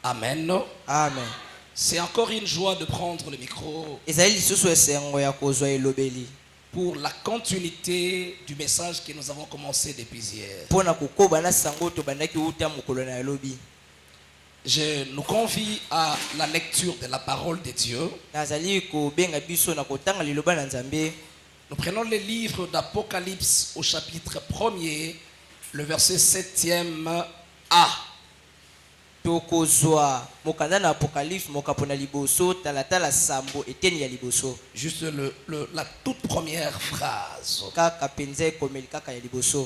Amen. Amen. C'est encore une joie de prendre le micro pour la continuité du message que nous avons commencé depuis hier. Je nous convie à la lecture de la parole de Dieu. Nous prenons le livre d'Apocalypse au chapitre 1er, le verset 7e A. Juste la toute première phrase.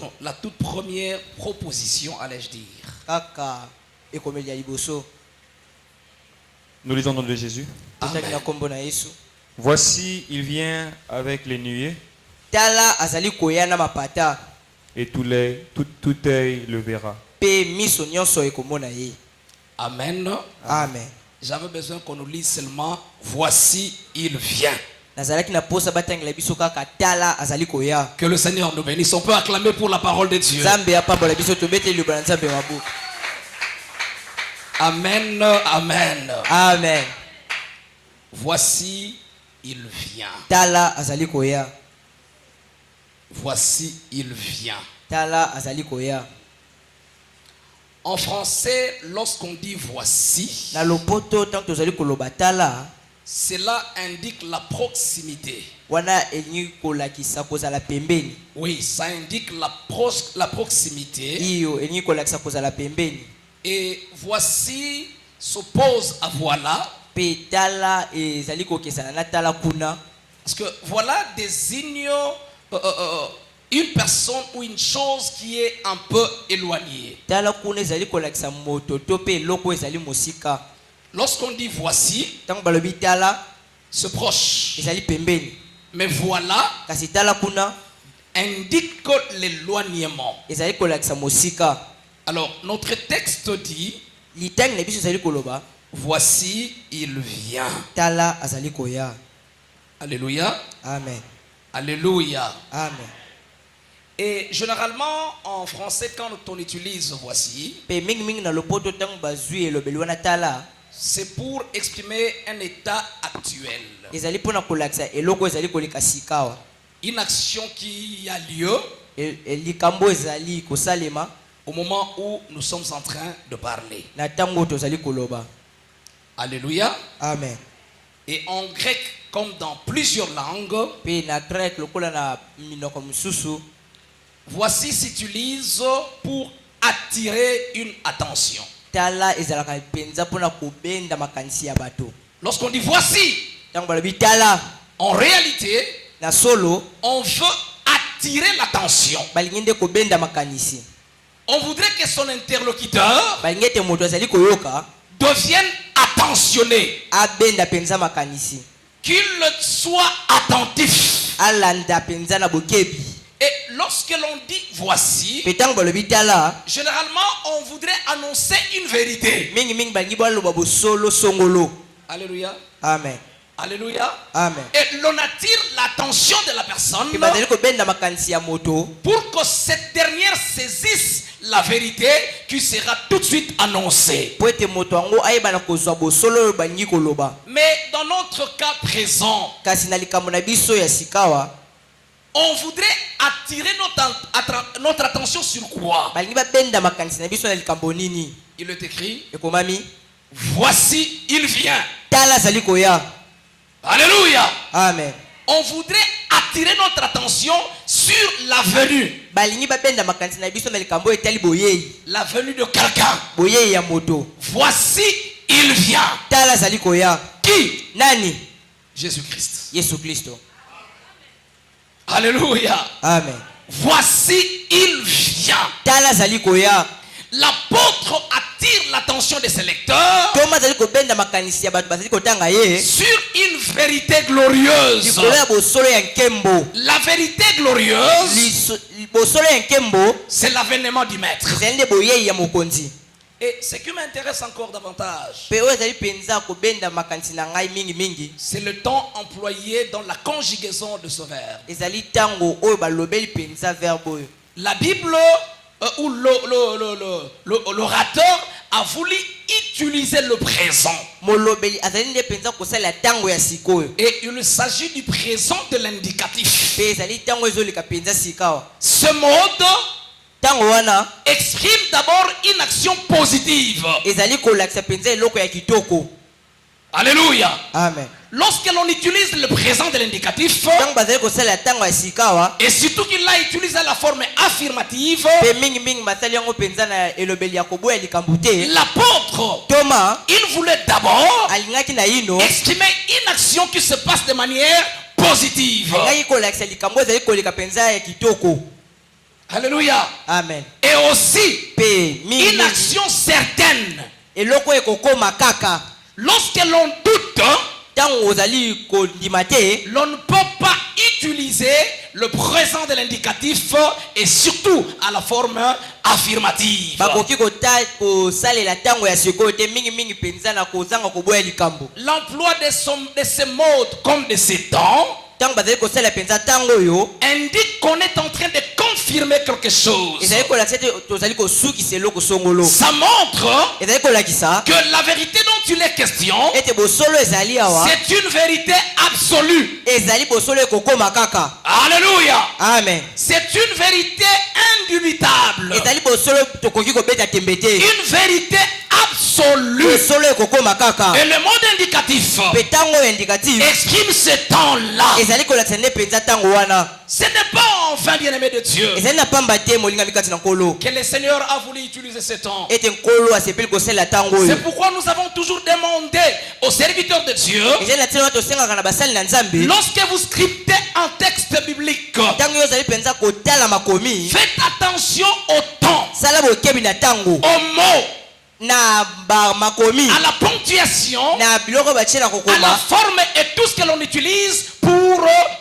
Non, la toute première proposition, allais-je dire. Nous lisons dans le nom de Jésus. Amen. Voici, il vient avec les nuées et tout œil le verra. Amen. Amen. J'avais besoin qu'on nous lise seulement voici il vient. Que le Seigneur nous bénisse. On peut acclamer pour la parole de Dieu. Amen. Amen. Amen. Voici il vient. Voici il vient. En français, lorsqu'on dit voici, cela indique la proximité. Oui, ça indique la proximité. Et voici s'oppose à voilà. Parce que voilà désigne une personne ou une chose qui est un peu éloignée. Lorsqu'on dit voici, c'est proche. Mais voilà indique l'éloignement. Alors, notre texte dit voici il vient. Alléluia. Amen. Alléluia. Amen. Et généralement, en français, quand on utilise voici, c'est pour exprimer un état actuel. Une action qui a lieu au moment où nous sommes en train de parler. Alléluia. Amen. Et en grec, comme dans plusieurs langues, voici s'utilise pour attirer une attention. Lorsqu'on dit voici, en réalité, on veut attirer l'attention. On voudrait que son interlocuteur devienne attentionné, qu'il soit attentif. Et lorsque l'on dit voici, généralement on voudrait annoncer une vérité. Alléluia. Amen. Alléluia. Amen. Et l'on attire l'attention de la personne pour que cette dernière saisisse la vérité qui sera tout de suite annoncée. Mais dans notre cas présent, on voudrait attirer notre attention sur quoi? Il est écrit, voici il vient. Alléluia. Amen. On voudrait attirer notre attention sur la venue. La venue de quelqu'un. Voici il vient. Qui? Jésus-Christ. Alléluia. Amen. Voici il vient. L'apôtre attire l'attention des ses lecteurs sur une vérité glorieuse. La vérité glorieuse, c'est l'avènement du Maître. Et ce qui m'intéresse encore davantage, c'est le temps employé dans la conjugaison de ce verbe. La Bible où l'orateur a voulu utiliser le présent. molobeli azali nde penza kosala tango ya sikoyo Et il s'agit du présent de l'indicatif. pe ezali tango ezoleka penza sikawa Ce mode tango wana exprime d'abord une action positive. ezali kolakisa penza eloko ya kitoko. Alléluia. Amen. Lorsque l'on utilise le présent de l'indicatif, Tango bazali kosala tango ya sikawa et surtout qu'il l'a utilisé la forme affirmative, pe mingi mingi basali yango penza na elobeli ya koboya likambo te. l'apôtre, Thomas il voulait d'abord alingaki na ino exprimer une action qui se passe de manière positive. alingaki kolakisa likambo ezali koleka penza ya kitoko. Alléluia. Amen. Et aussi, Pe mingi une mingi action certaine. eloko ekokoma kaka Lorsque l'on doute, tango ozali kondima te l'on ne peut pas utiliser le présent de l'indicatif et surtout à la forme affirmative. bakoki kosalela tango ya sikoyo te mingi mingi penza na kozanga koboya likambo. L'emploi de ces modes comme de ces temps Tango bazali kosala penza tango oyo indique qu'on est en train de confirmer quelque chose. ezali kolakisa te tozali kosukisa eloko songolo. Ça montre ezali kolakisa que la vérité dont il est question, ete bosolo ezali awa c'est une vérité absolue. ezali bosolo ekokoma kaka. Alléluia. Amen. C'est une vérité indubitable. ezali bosolo tokoki kobeta tembe te. Une vérité absolue. bosolo ekokoma kaka. Et le mode indicatif pe tango indicatif exprime ce temps-là. ezali kolakisa nde penza tango wana Ce n'est pas enfin bien-aimé de Dieu ezali na pamba te molingami kati na nkolo que le Seigneur a voulu utiliser ce temps. ete nkolo asepeli kosala tango C'est oyo. pourquoi nous avons toujours demandé aux serviteurs de Dieu, ezali na ntina wana tosengaka na basali na nzambe lorsque vous scriptez un texte biblique, tango oyo ozali penza kotala makomi faites attention au temps, sala bokebi na tango aux mots, na makomi à la ponctuation, na biloko batie na à la kokoma forme et tout ce que l'on utilise pour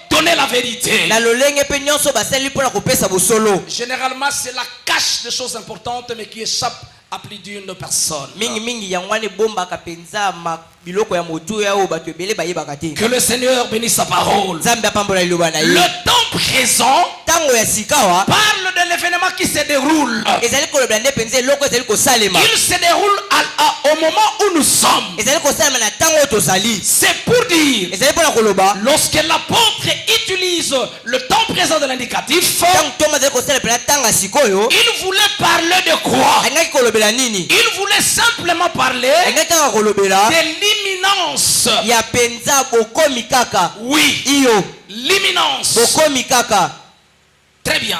donner la vérité. na lolenge mpe nyonso basali mpona kopesa bosolo. Généralement, c'est la cache de choses importantes mais qui échappe à plus d'une personne. mingi mingi yango wana ebombaka penza biloko ya motuya oyo bato ebele bayebaka te. Que le Seigneur bénisse sa parole. nzambe apambola liloba na ye. Le temps présent tango ya sikawa parle de l'événement qui se déroule. ezali kolobela nde penza eloko ezali kosalema. Il se déroule au moment où nous sommes. ezali kosalema na tango oyo tozali. C'est pour dire, ezali mpona koloba lorsque l'apôtre utilise le temps présent de l'indicatif, tango toma ezali kosala pena tango ya sikoyo il voulait parler de quoi? alingaki kolobela nini? Il voulait simplement parler alingaki kaka kolobela de l'imminence. ya penza bokomi kaka. Oui, iyo l'imminence. bokomi kaka. Très bien.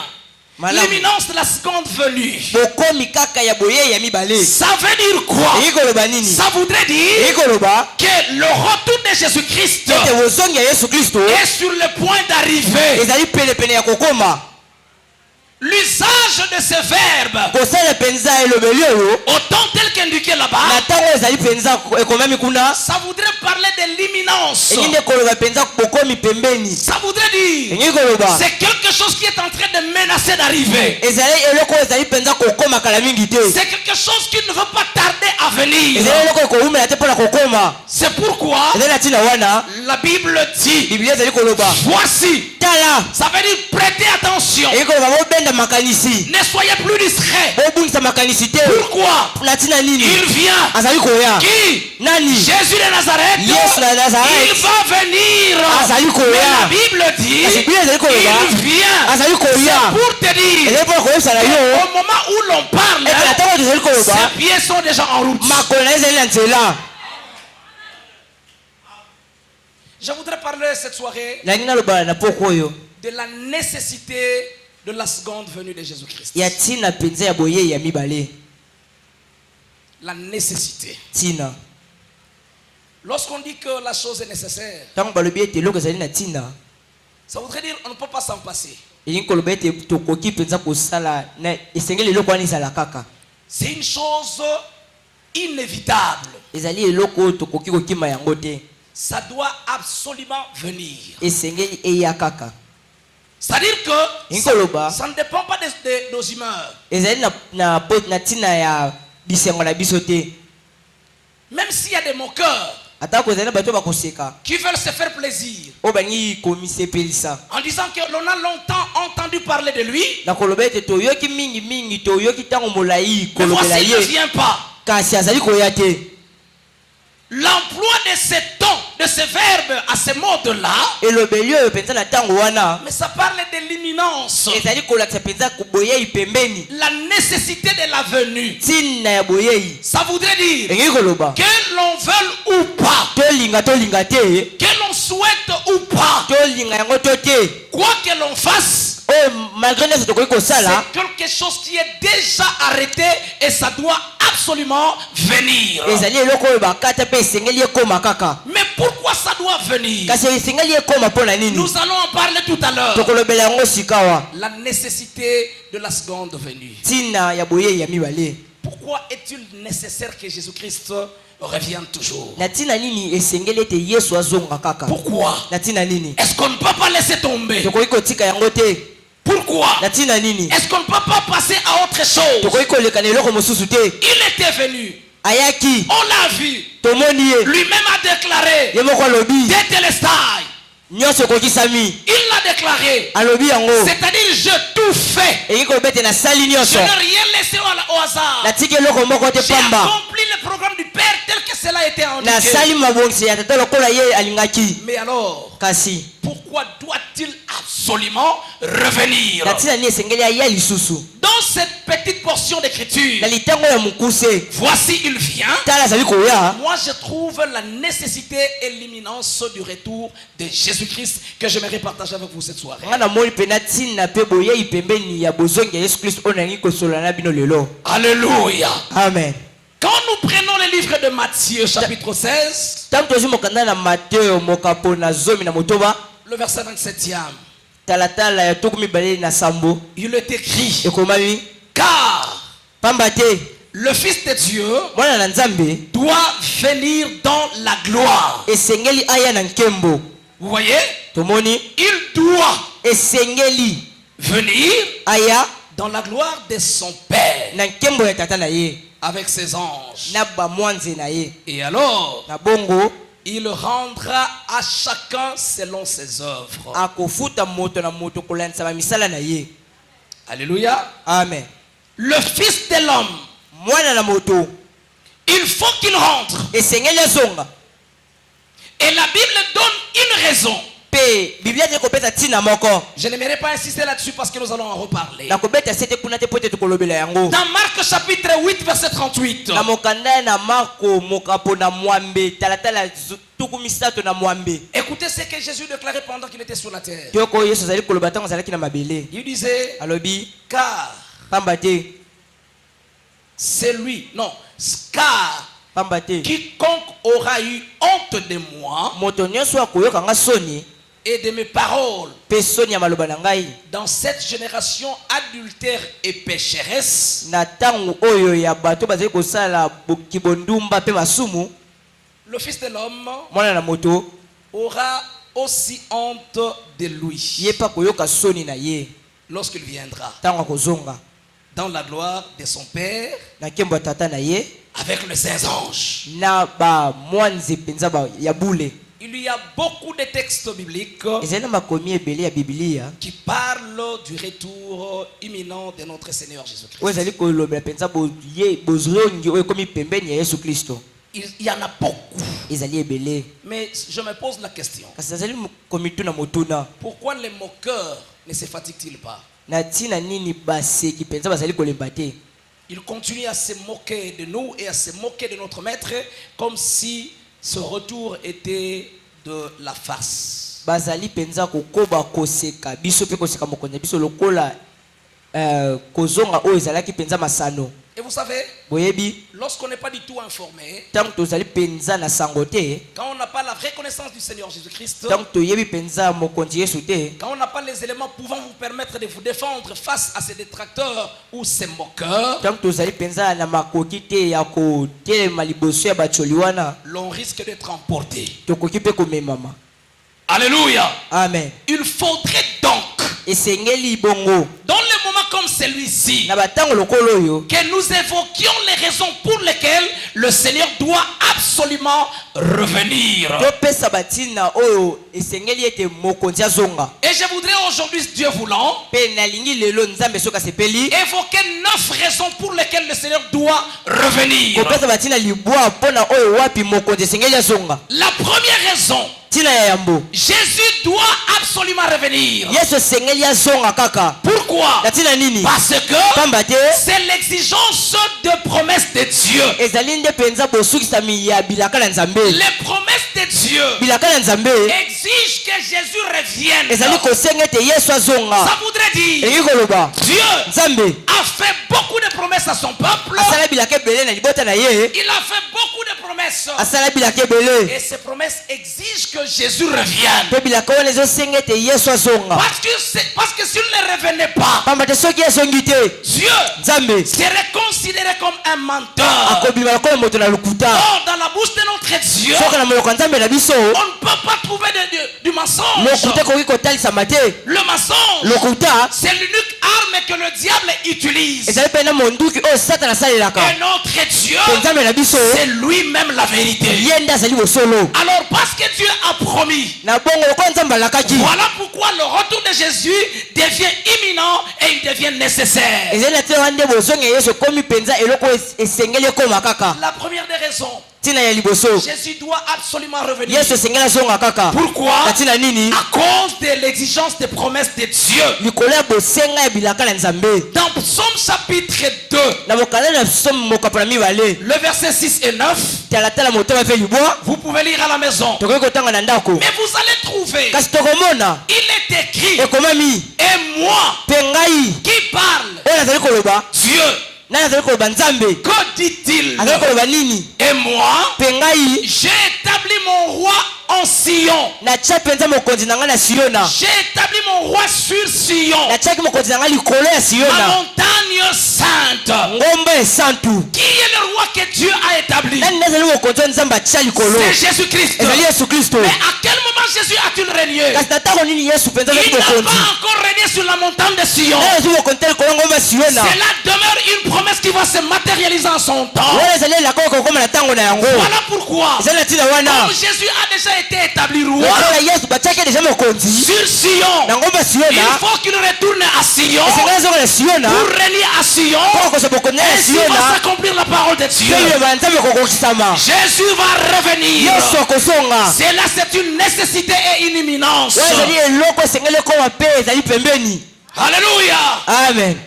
Malamu. L'imminence de la seconde venue. bokomi kaka ya boye ya mibale. Ça veut dire quoi? eyi koloba nini? Ça voudrait eyi dire koloba que le retour de Jésus-Christ ete bozongi ya yesu kristo est sur le point d'arriver. ezali penepene ya kokoma. L'usage de ce verbe, kosala penza elobeli oyo autant tel qu'indiqué là-bas, na ntango ezali penza ekomami kuna ça voudrait parler de l'imminence. engi nde koloba penza bokomi pembeni. Ça voudrait dire engi koloba c'est quelque chose qui est en train de menacer d'arriver. ezali eloko oyo ezali penza kokoma kala mingi te. C'est quelque chose qui ne veut pas tarder à venir. ezali eloko ekoumela te mpona kokoma. C'est pourquoi ezali na ntina wana la Bible dit, biblia ezali koloba voici, tala. ça veut dire prêtez attention. eyi koloba bobenda makanisi Ne soyez plus discrets. bobungisa makanisi te. Pourquoi? na ntina nini? Il vient. azali koya Qui? nani? Jésus de Nazareth. yesu na Il nazareti va venir. azali Mais la koya. Bible dit, Kasi Biblia ezali koloba il vient. azali koya. C'est pour te dire, ezali mpona koyebisa na yo au moment où l'on parle, ete na ntango tozali koloba ces pieds sont déjà en route. makolo na ye ezali na nzela. Je voudrais parler cette soirée nalingi naloba na poko oyo de la nécessité de la seconde venue de Jésus-Christ. ya ntina mpenza ya boye ya mibale. La nécessité. ntina Lorsqu'on dit que la chose est nécessaire, ntango balobi ete eloko ezali na ntina ça voudrait dire on ne peut pas s'en passer. elingi koloba ete tokoki mpenza kosala esengeli eloko wana ezala kaka. C'est une chose inévitable. ezali eloko oyo tokoki kokima yango te. Ça doit absolument venir. esengeli eya kaka. C'est-à-dire que Inkoloba. ça ne dépend pas de nos humeurs. ezali na ntina ya bisengo na biso te. Même s'il y a des moqueurs atako ezali na bato bakoseka qui veulent se faire plaisir oyo balingi komisepelisa en disant que l'on a longtemps entendu parler de lui, na koloba ete toyoki mingi mingi toyoki ntango molai mais kolobela voici il ne ye vient pas. kasi azali koya te. L'emploi de ces temps, de ces verbes à ces modes-là, elobeli oyo penza na ntango wana mais ça parle de l'imminence, ezali kolakisa penza boyei pembeni, la nécessité de la venue. ntina ya boyei. Ça voudrait dire Engi koloba que l'on veuille ou pas, tolinga te, que l'on souhaite ou pas, tolinga yango to te, quoi que l'on fasse, oyo malgré nyonso tokoki kosala c'est quelque chose qui est déjà arrêté et ça doit absolument venir. ezali eloko oyo bakata mpe esengeli ekoma kaka. Mais pourquoi ça doit venir? Kasi esengeli ekoma mpo na nini? Nous allons en parler tout à l'heure. tokolobela yango sikawa. La nécessité de la seconde venue. Ntina ya boyei ya mibale. Pourquoi est-il nécessaire que Jésus-Christ revienne toujours? Na ntina nini esengeli ete Yesu azonga kaka? Pourquoi? Na ntina nini Est-ce qu'on ne peut pas laisser tomber? tokoki kotika yango te? Pourquoi? Na ntina nini Est-ce qu'on ne peut pas passer à autre chose? tokoki koleka na eloko mosusu te? Il était venu. ayaki On l'a vu. tomoni ye Lui-même a déclaré. ye moko alobi Tetelestai. nyonso ekokisami. Il l'a déclaré. alobi yango C'est-à-dire, je tout fait. eki kobete nasali Je nyonso, n'ai rien laissé au hasard. natiki eloko moko te J'ai pamba, accompli le programme du Père tel que cela a été indiqué. nasali mabongisi ya tata lokola ye alingaki. Mais alors, Kasi pourquoi doit-il absolument revenir? na ntina nini esengeli aya lisusu? Dans cette petite portion d'écriture, Na litango ya mokuse voici il vient. tala azali koya. Moi, je trouve la nécessité et l'imminence du retour de Jésus-Christ que j'aimerais partager avec vous cette soirée. nga namoni mpena ntina mpe boyei pembeni ya bozongi ya Yesu Kristo oyo nalingi kosola na bino lelo. Alléluia. Amen. Quand nous prenons le livre de Matthieu, chapitre 16, Ntango tozwi mokanda na Mateo mokapo na zomi na motoba, le verset 27e, talatala ya tuku mibale na sambo il est écrit, ekomami, car pamba te le Fils de Dieu mwana na Nzambe doit venir dans la gloire. esengeli aya na nkembo. Vous voyez? Tomoni Il doit esengeli venir aya dans la gloire de son Père na nkembo ya tata na ye avec ses anges. na bamwanze na ye. Et alors, Na bongo il rendra à chacun selon ses œuvres. akofuta moto na moto kolandisa bamisala na ye. Alléluia. Amen. Le Fils de l'homme, Mwana na moto il faut qu'il rentre. esengeli azonga. Et la Bible donne une raison. Pe Biblia te kopesa tina moko. Je n'aimerais pas insister là-dessus parce que nous allons en reparler. Na kobeta sete kuna te pote tukolobela yango. Dans Marc chapitre 8, verset 38, Na mokanda na Marko mokapo na mwambe talatala tuku misato na mwambe. écoutez ce que Jésus déclarait pendant qu'il était sur la terre. Kyoko Yesu azali koloba tango azalaki na mabele. Il disait, Alobi car pamba te, c'est lui, non, car pamba te. quiconque aura eu honte de moi Moto nyonso akoyoka nga soni et de mes paroles pe soni ya maloba na ngai dans cette génération adultère et pécheresse, na tango oyo ya bato bazali kosala kibondumba pe masumu, le Fils de l'homme mwana na moto aura aussi honte de lui ye pa koyoka soni na ye lorsqu'il viendra tango akozonga dans la gloire de son Père na nkembo ya tata na ye avec les saints anges. na ba mwanze penza ba ya bule. Il y a beaucoup de textes bibliques Ezali na makomi ebele ya Biblia qui parlent du retour imminent de notre Seigneur Jésus-Christ. oyo ezali kolobela penza bozongi oyo ekomi pembeni ya Yesu Kristo. Il y en a beaucoup. Ezali ebele. Mais je me pose la question. Kasi ezali komitu na motuna. Pourquoi les moqueurs ne se fatiguent-ils pas? Na tina nini baseki penza bazali kolemba te? Ils continuent à se moquer de nous et à se moquer de notre maître comme si ce retour était de la farce. Bazali penza kokoba koseka biso pe koseka mokonzi biso lokola kozonga oyo ezalaki penza masano. Et vous savez, Boyebi lorsqu'on n'est pas du tout informé, tango tozali penza na sango te, quand on n'a pas la reconnaissance du Seigneur Jésus-Christ, tango toyebi penza mokonzi Yesu te, quand on n'a pas les éléments pouvant vous permettre de vous défendre face à ces détracteurs ou ces moqueurs, tango tozali penza na makoki te ya kotelema liboso ya bacholi wana, l'on risque d'être emporté. tokoki pe komemama. Alléluia. Amen. Il faudrait donc, Esengeli bongo dans les moments comme celui-ci, ci na batango lokolo oyo que nous évoquions les raisons pour lesquelles le Seigneur doit absolument revenir. topesa batina oyo esengeli ete mokonzi azonga Et je voudrais aujourd'hui, Dieu voulant, mpe nalingi lelo nzambe soki asepeli évoquer 9 raisons pour lesquelles le Seigneur doit revenir. kopesa batina libwa mpona oyo wapi mokonzi esengeli azonga. La première raison, Tina ya yambo Jésus doit absolument revenir. yesu esengeli azonga kaka Pourquoi? na tina nini Parce que pamba te c'est l'exigence de promesses de Dieu. ezali nde mpenza bosukisami ya bilaka na nzambe Les promesses de Dieu bilaka na nzambe exigent que Jésus revienne. ezali kosenga ete yesu azonga Ça voudrait dire elingi koloba Dieu nzambe a fait beaucoup de promesses à son peuple. asala bilaka ebele na libota na ye Il a fait beaucoup de promesses. asala bilaka ebele Et ces promesses exigent que Jésus revienne. mpe bilaka wana ezosenga ete yesu azonga Parce que s'il ne revenait pas, pamba te soki azongi te Dieu nzambe serait considéré comme un menteur. akobima lokola moto na lokuta Or, dans la bouche de notre Dieu, soki na monoko ya nzambe na biso on ne peut pas trouver du mensonge. lokuta ekoki kotalisama te Le mensonge, lokuta c'est l'unique arme que le diable utilise. ezali mpe na monduki oyo satana asalelaka Et notre Dieu, mpe nzambe na biso c'est lui-même la vérité. ye nde azali bosolo Alors, parce que Dieu a promis, na bongo lokola nzambe alakaki voilà pourquoi le retour de Jésus devient imminent et il devient nécessaire. ezali na tina wana nde bozonga yesu ekomi mpenza eloko esengeli ekoma kaka La première des raisons, ntina ya liboso Jésus doit absolument revenir. yesu esengeli azonga kaka Pourquoi? na ntina nini À cause de l'exigence des promesses de Dieu. likolo ya bosenga ya bilaka na nzambe Dans Psaume chapitre 2, na mokanda na somo mokapo na mibale le verset 6 et 9, talatala motema mpe libwa vous pouvez lire à la maison. tokoki kotanga na ndako Mais vous allez trouver, kasi tokomona il est écrit, ekomami et moi mpe ngai qui parle, oyo nazali koloba Dieu, nani azali koloba nzambe que dit-il? azali koloba nini Et moi, mpe ngai j'ai établi mon roi en Sion. natia mpenza mokonzi na ngai na siona J'ai établi mon roi sur Sion, natiaki mokonzi na ngai likolo ya ma siona montagne sainte. ngomba esantu Qui est le roi que Dieu a établi? nani nde azali mokonzi oyo nzambe atia likolo C'est Jésus-Christ. ezali yesu kristo Mais à quel moment Jésus a-t-il régné? kasi na ntango nini yesu mpenza azali Il n'a mokonzi pas encore régné sur la montagne de Sion. nani azali mokonzi te likolo ya ngomba ya siona Cela demeure une promesse qui va se matérialiser en son temps. wana ezali elaka oyo kokoma na ntango na yango Voilà pourquoi, ezali na ntina wana comme Jésus a déjà été établi roi lokola yesu batiaki deja mokonzi sur Sion, na ngomba ya il siona faut qu'il retourne à Sion esengeli azonga na siona pour régner à Sion. mpo kokosa mokonzi na Ainsi va siona s'accomplir la parole de Dieu. mpe liloba ya nzambe kokokisama Jésus va revenir. yesu akosonga Cela, c'est une nécessité et une imminence. wana ezali eloko esengeli ekoma mpe ezali pembeni Alléluia. amen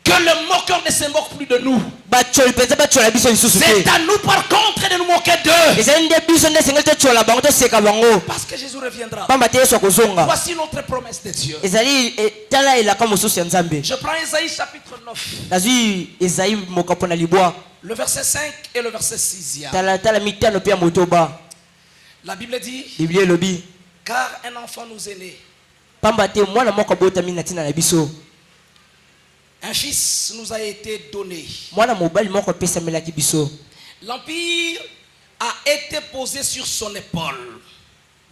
Que le moqueur ne se moque plus de nous. bacoli mpenza batyola biso lisusu C'est te à nous, par contre, de nous moquer d'eux. ezali nde biso nde esengeli totyola bango toseka bango Parce que Jésus reviendra. pamba te yesu akozonga Voici notre promesse de Dieu. ezali tala elaka mosusu ya nzambe Je prends Isaïe chapitre 9, nazwi ezali mokapo na libwa le verset 5 et le verset 6. talatala mitano mpe ya motoba La Bible dit, biblia elobi car un enfant nous est né, pamba te mwana moko abotami na ntina na biso un fils nous a été donné. mwana mobali moko apesamelaki biso L'empire a été posé sur son épaule.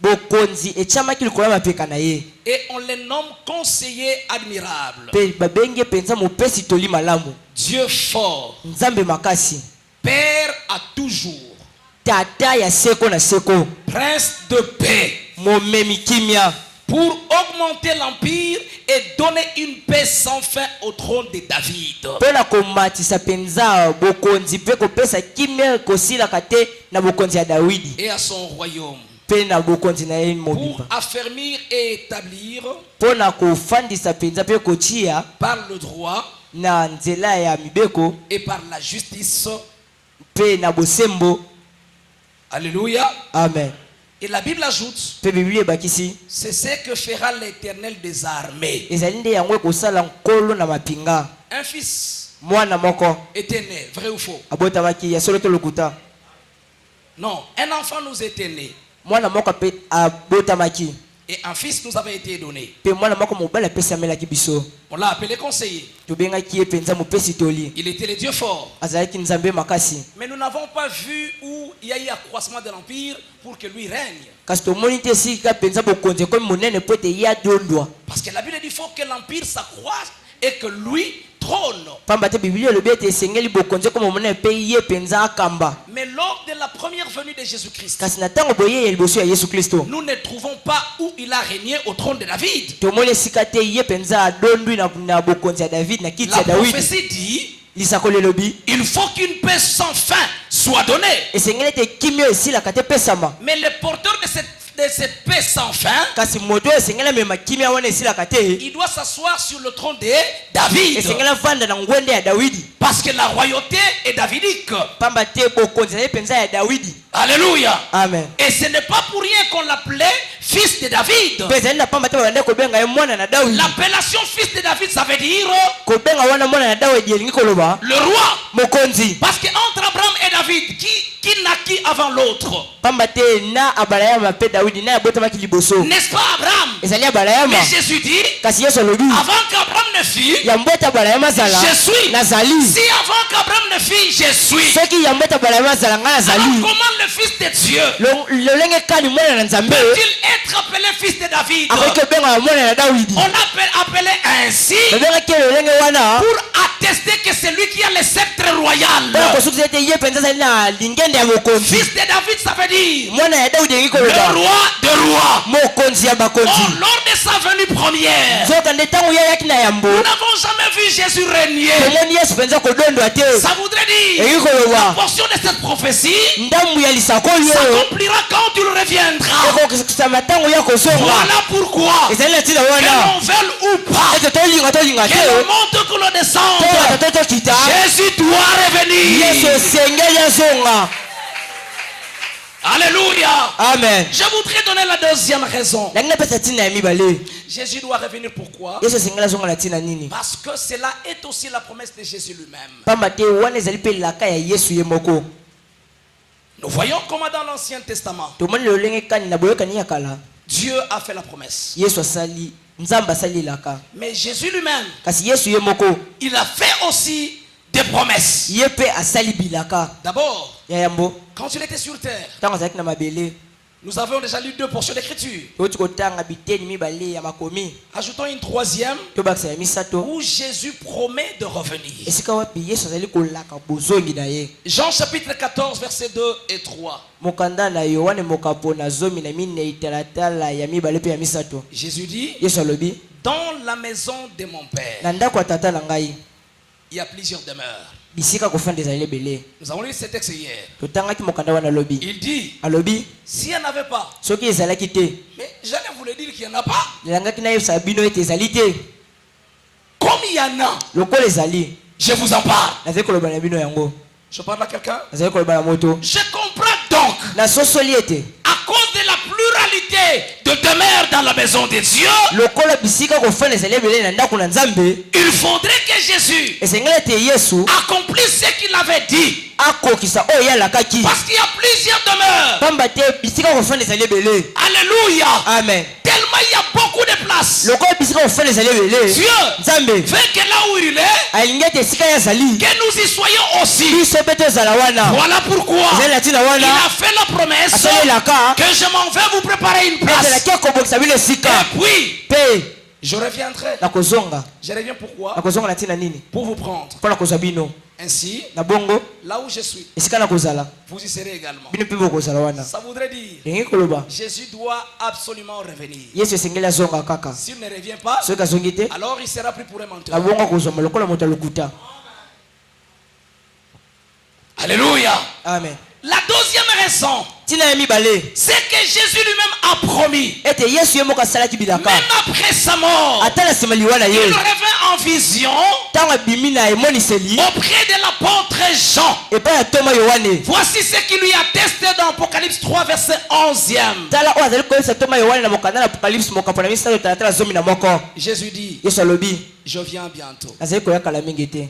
bokonzi etiamaki likolo ya mapeka na ye Et on le nomme conseiller admirable, mpe babenge mpenza mopesi toli malamu Dieu fort, nzambe makasi Père à toujours, tata ya seko na seko Prince de paix, momemi kimia pour augmenter l'empire et donner une paix sans fin au trône de David. mpo na komatisa mpenza bokonzi mpe kopesa kimia kosilaka te na bokonzi ya dawidi Et à son royaume, mpe na bokonzi na ye pour mobimba affermir et établir mpo na kofandisa mpenza mpe kotia par le droit na nzela ya mibeko et par la justice. mpe na bosembo Alléluia. amen Et la Bible ajoute, mpe biblia ebakisi c'est ce que fera l'Éternel des armées. ezali nde yango ekosala nkolo na mapinga Un fils mwana moko était né, vrai ou faux? abotamaki ya solo to lokuta Non, un enfant nous était né mwana moko mpe abotamaki et un fils nous avait été donné. mpe mwana moko mobali apesamelaki biso On l'a appelé conseiller. tobengaki ye mpenza mopesi toli Il était le Dieu fort. azalaki nzambe makasi Mais nous n'avons pas vu où il y a eu accroissement de l'empire pour que lui règne. kasi tomoni te esika mpenza bokonzi ekomi monene mpo ete ye adondwa Parce que la Bible dit qu'il faut que l'empire s'accroisse et que lui trône. pamba te Bible elobi ete esengeli bokonzi koma omona pe ye penza akamba. Mais lors de la première venue de Jésus-Christ, Kasi na ntango boye ya liboso ya Yesu Kristo nous ne trouvons pas où il a régné au trône de David. tomoni esika te ye penza adondwi na bokonzi ya David na kiti La ya Dawidi. prophétie dit, Lisakoli elobi il faut qu'une paix sans fin soit donnée. esengeli ete kimio esilaka te pesama. Mais le porteur de cette paix sans fin, Kasi moto esengeli amema kimia wana esilaka te il doit s'asseoir sur le trône de David. esengeli avanda na ngwende ya Dawidi. Parce que la royauté est davidique. Pamba te bokonzi na ye penza ya Dawidi. Alléluia. Amen. Et ce n'est pas pour rien qu'on l'appelait fils de David. Pe ezali na pamba te babande kobenga ye mwana na Dawidi. L'appellation fils de David, ça veut dire Kobenga wana mwana na Dawidi elingi koloba le roi. mokonzi. Parce qu'entre Abraham et David, qui naquit avant l'autre? Pamba te na Abrahama pe Dawidi na abotamaki liboso. N'est-ce pas Abraham? Ezali Abrahama. Mais Jésus dit, Kasi Yesu alobi avant qu'Abraham ne fût, yambota Abrahama zala je suis. nazali. Si avant qu'Abraham ne fût, je suis. Soki yambota Abrahama zala nga Alors nazali. comment le fils de Dieu Lolenge kani mwana na Nzambe peut-il être appelé fils de David? akoki kobenga mwana na Dawidi. On l'appelle appelé ainsi Babengaki lolenge wana pour attester que c'est lui qui a le sceptre royal. mpona kosukisa ete ye penza azali na lingende ya mokonzi. Fils de David, ça veut dire Mwana ya Dawidi elingi le koloba roi de rois. mokonzi ya Oh, bakonzi. lors de sa venue première, Nzoka nde ntango ye ayaki na yambo nous n'avons jamais vu Jésus régner. tomoni Yesu penza kodondwa te. Ça voudrait dire Elingi la koloba portion de cette prophétie ndambu ya lisako oyo s'accomplira quand il reviendra. ekokisama ntango ya kozonga. Voilà pourquoi, Ezali na ntina que wana l'on veuille ou pas, ete tolinga que te l'on monte, que l'on to descende, ata tokita Jésus doit Yesu revenir. esengeli azonga. Alléluia. Amen. Je voudrais donner la deuxième raison. Nangi napesa ntina ya mibale Jésus doit revenir pourquoi? Yesu esengeli azonga na ntina nini? Parce que cela est aussi la promesse de Jésus lui-même. Pamba te wana ezali mpe elaka ya Yesu ye moko. Nous voyons comment dans l'Ancien Testament, Tomoni lolenge kani na boyokani ya kala Dieu a fait la promesse. Yesu asali Nzambe asali elaka. Mais Jésus lui-même, Kasi Yesu ye moko il a fait aussi des promesses. ye mpe asali bilaka D'abord, ya yambo. quand il était sur terre, Ntango azalaki na mabele nous avons déjà lu 2 portions d'écriture. toti kotanga biteni mibale ya makomi Ajoutons une troisième tobakisa ya misato où Jésus promet de revenir. esika wapi Yesu azali kolaka bozongi na ye. Jean chapitre 14, versets 2 et 3. Mokanda na Yohane mokapo na zomi na minei talatala ya mibale pe ya misato. Jésus dit, Yesu alobi dans la maison de mon Père, na ndako ya tata na ngai il y a plusieurs demeures. bisika kofanda ezali ebele. Nous avons lu ce texte hier. Totangaki mokanda wana alobi Il dit, alobi s'il n'y en avait pas, soki ezalaki te mais j'allais vous le dire qu'il n'y en a pas. elangaki nayebisa bino ete ezali te. Comme il y en a, Lokola ezali je vous en parle. nazali koloba na bino yango. Je parle à quelqu'un. Nazali koloba na moto Je comprends donc, nasosoli ete à cause de la pluralité de demeures dans la maison de Dieu, lokola bisika kofanda ezali ebele na ndako na Nzambe il faudrait que Jésus esengeli ete Yesu accomplisse ce qu'il avait dit. akokisa oyo yalakaki. Parce qu'il y a plusieurs demeures. Pamba te bisika kofanda ezali ebele. Alléluia. Amen. Tellement il y a beaucoup de places. Lokola bisika kofanda ezali ebele Dieu Nzambe veut que là où il est, alingi ete esika ye azali que nous y soyons aussi. biso mpe tozala wana. Voilà pourquoi ezali na ntina il wana a fait la promesse asali elaka que je m'en vais vous préparer une place. ezalaki akobongisa bino esika Et puis, mpe je reviendrai. nakozonga. Je reviens pourquoi? Nakozonga na ntina nini? Pour vous prendre. Mpo na kozwa bino Ainsi, na bongo là où je suis, esika nakozala vous y serez également. bino mpe bokozala wana. Ça voudrait dire, Elingi koloba Jésus doit absolument revenir. Yesu esengeli azonga kaka. S'il ne revient pas, Soki azongi te alors il sera pris pour un menteur. na bongo akozwama lokola moto alokuta. Alléluia. Amen. La deuxième raison, Ntina ya mibale c'est que Jésus lui-même a promis, ete Yesu ye moko asalaki bilaka même après sa mort, ata na nsima liwa na il ye revint en vision ntango abimi na emoniseli auprès de l'apôtre Jean. epai ya Toma Yohane. Voici ce qui lui atteste dans Apocalypse 3, verset 11e. tala oyo azali koyebisa Toma Yohane na mokanda na Apocalypse mokapo na misato talatala zomi na moko. Jésus dit, Yesu alobi je viens bientôt. nazali koya kala mingi te.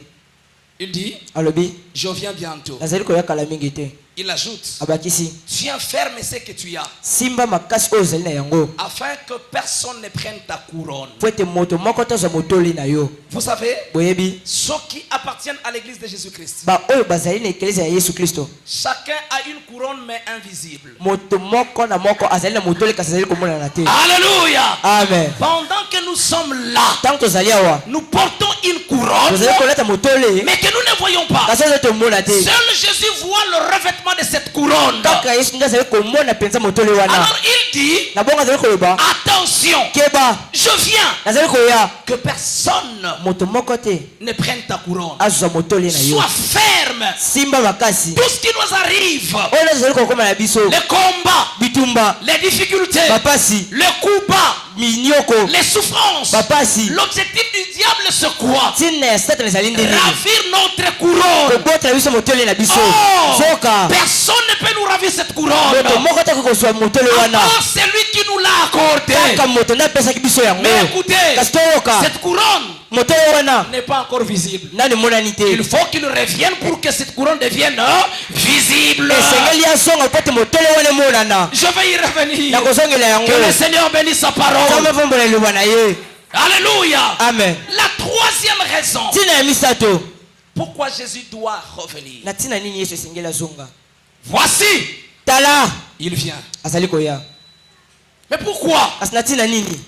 Il dit, Alobi je viens bientôt. nazali koya kala mingi te. Il ajoute, abakisi tiens ferme ce que tu as, simba makasi oyo ozali na yango afin que personne ne prenne ta couronne. po ete moto moko tozwa motoli na yo. Vous savez, Boyebi ceux qui appartiennent à l'église de Jésus-Christ, baoyo bazali na eklezia ya Yesu Kristo, chacun a une couronne mais invisible. moto moko na moko azali na motoli kasi azali komonana te. Alléluia. Amen. Pendant que nous sommes là, Tango tozali awa nous portons une couronne, tozali kolata motoli mais que nous ne voyons pas. kasi ozali tomona te. Seul Jésus voit le revêtement de cette couronne. Kaka Yesu nde azali komona penza motoli wana. Alors il dit, Na bongo azali koloba attention, keba je viens, nazali koya que personne moto moko te ne prenne ta couronne. azwa motoli na yo. Sois ferme. Simba makasi Tout ce qui nous arrive, oyo nazali kokoma na biso les combats, bitumba les difficultés, bapasi le coup bas, minyoko les souffrances, bapasi l'objectif du diable c'est quoi? ntina ya satana ezali nde nini? Ravir notre couronne. kobotela biso motoli na biso. Oh, Zoka personne ne peut nous ravir cette moto couronne. moko te kozwa motoli wana Alors c'est lui qui nous l'a accordé. kaka moto nde apesaki biso yango. Mais écoutez, kasi toyoka cette couronne motoli wana n'est pas encore visible. nani monani te. Il faut qu'il revienne pour que cette couronne devienne visible. esengeli asonga po ete motoli wana emonana. Je vais y revenir. nakozongela yango. Que le Seigneur bénisse sa parole. nzambe vombola liloba na ye. Alléluia. Amen. La troisième raison ntina ya misato pourquoi Jésus doit revenir. na ntina nini yesu esengeli azonga. Voici, tala il vient. azali koya. Mais pourquoi? kasi na ntina nini?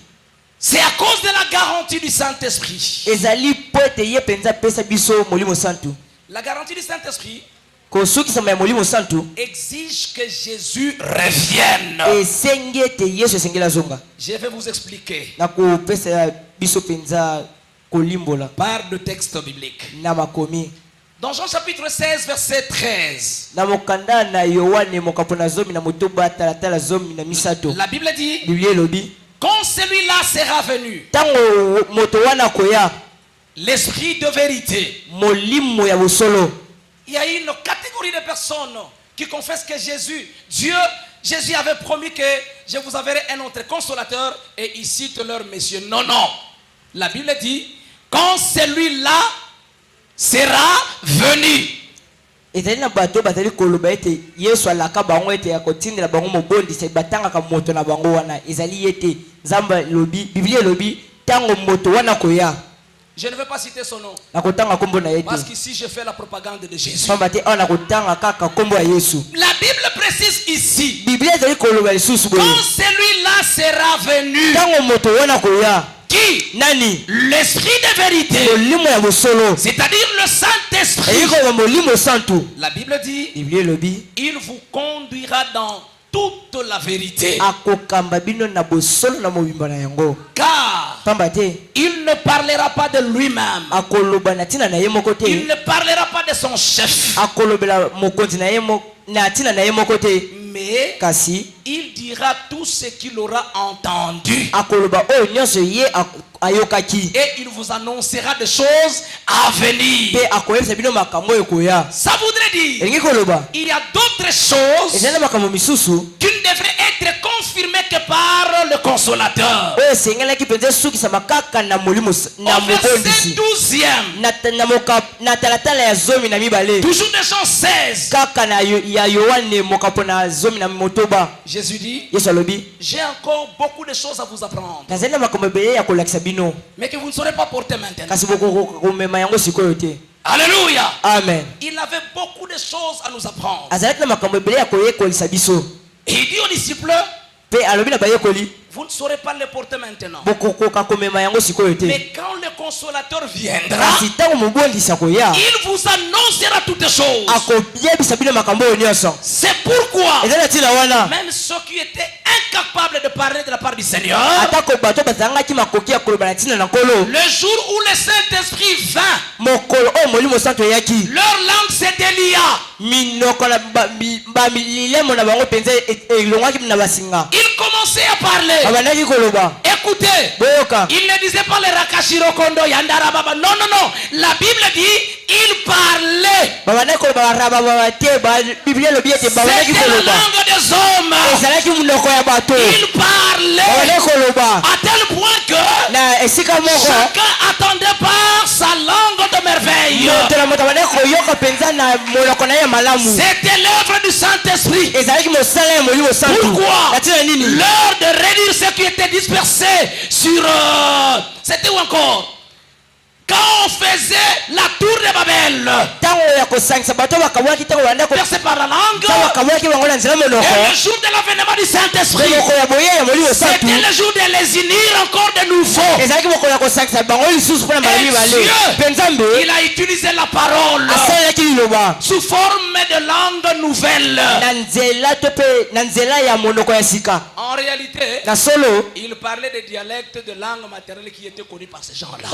C'est à cause de la garantie du Saint-Esprit. ezali po ete ye mpenza apesa biso molimo santu. La garantie du Saint-Esprit kosukisama ya molimo santu exige que Jésus revienne. esengi ete yesu esengeli azonga. Je vais vous expliquer na kopesa biso mpenza kolimbola par le texte biblique. na makomi. Dans Jean chapitre 16, verset 13, na mokanda na yohane mokapo na zomi na motoba talatala zomi na misato la Bible dit, biblia elobi quand celui-là sera venu, ntango moto wana koya l'esprit de vérité. molimo ya bosolo. Il y a une catégorie de personnes qui confessent que Jésus avait promis que je vous enverrai un autre consolateur et ils citent leur monsieur. Non, non. La Bible dit, quand celui-là sera venu. ezali na bato bazali koloba ete yesu alaka bango ete akotindela bango mobondisa batangaka moto na bango wana ezali ete nzambe elobi biblia elobi ntango moto wana koya. Je ne veux pas citer son nom. nakotanga kombo na ye te Parce qu'ici, je fais la propagande de Jésus. pamba te awa nakotanga kaka kombo ya yesu. La Bible précise ici, biblia ezali koloba lisusu boye quand celui-là sera venu, ntango moto wana koya. qui? nani? L'esprit de vérité, molimo ya bosolo c'est-à-dire le Saint-Esprit. eyi koba molimo santu. La Bible dit, biblia elobi il vous conduira dans toute la vérité. akokamba bino na bosolo na mobimba na yango. Car pamba te il ne parlera pas de lui-même. akoloba na ntina na ye moko Il te. ne parlera pas de son chef. akolobela mokonzi na ye na ntina na ye moko te. Mais kasi il dira tout ce qu'il aura entendu. akoloba oyo nyonso ye ayokaki. Et il vous annoncera des choses à venir. mpe akoyebisa bino makambo oyo koya. Ça voudrait dire, elingi koloba il y a d'autres choses ezali na makambo misusu qui ne devraient être confirmées que par le consolateur. oyo esengelaki mpenza esukisama kaka na molimo na Au verset mobondisi 12e, na talatala ya zomi na mibale toujours de Jean 16, kaka na ya yohane mokapo na zomi na motoba. Jésus dit, yesu alobi j'ai encore beaucoup de choses à vous apprendre, nazali na makambo ebele ya kolakisa bino mais que vous ne saurez pas porter maintenant. kasi bokomema yango sikoyo te. Alléluia. amen. Il avait beaucoup de choses à nous apprendre. azalaki na makambo ebele ya koyekolisa biso Et il dit aux disciples, mpe alobi na bayekoli vous ne saurez pas le porter maintenant. bokokoka komema yango sikoyo te. Mais quand le consolateur viendra, kasi ntango mobondisi akoya il vous annoncera toutes choses. akoyebisa bino makambo oyo nyonso. C'est pourquoi eza na ntina wana même ceux qui étaient incapables de parler de la part du Seigneur, atako bato bazalangaki makoki ya koloba na ntina na nkolo le jour où le Saint-Esprit vint, mokolo oyo molimo santo eyaki leur langue se délia. minoko na milemo na bango mpenza elongwaki na basinga. Ils commençaient à parler. babandaki koloba. Écoutez, boyoka il ne disait pas les Rakashiro Kondo Yandara Baba. Non, non, non. La Bible dit, il parlait. babandaki koloba barababa te biblia elobi ete babandaki C'était la koloba langue des hommes. ezalaki monoko ya bato. Il parlait babandaki koloba à tel point que na esika moko chacun attendait par sa langue de merveille. moto na C'était l'œuvre du Saint-Esprit. Pourquoi? L'heure de réduire ce qui était dispersé sur... c'était où encore? Quand on faisait la tour de Babel, percé par la langue, et le jour de l'avènement du Saint-Esprit, c'était le jour de les unir encore de nouveau. Et Dieu, il a utilisé la parole sous forme de langue nouvelle. En réalité, il parlait des dialectes de langue maternelle qui étaient connus par ces gens-là.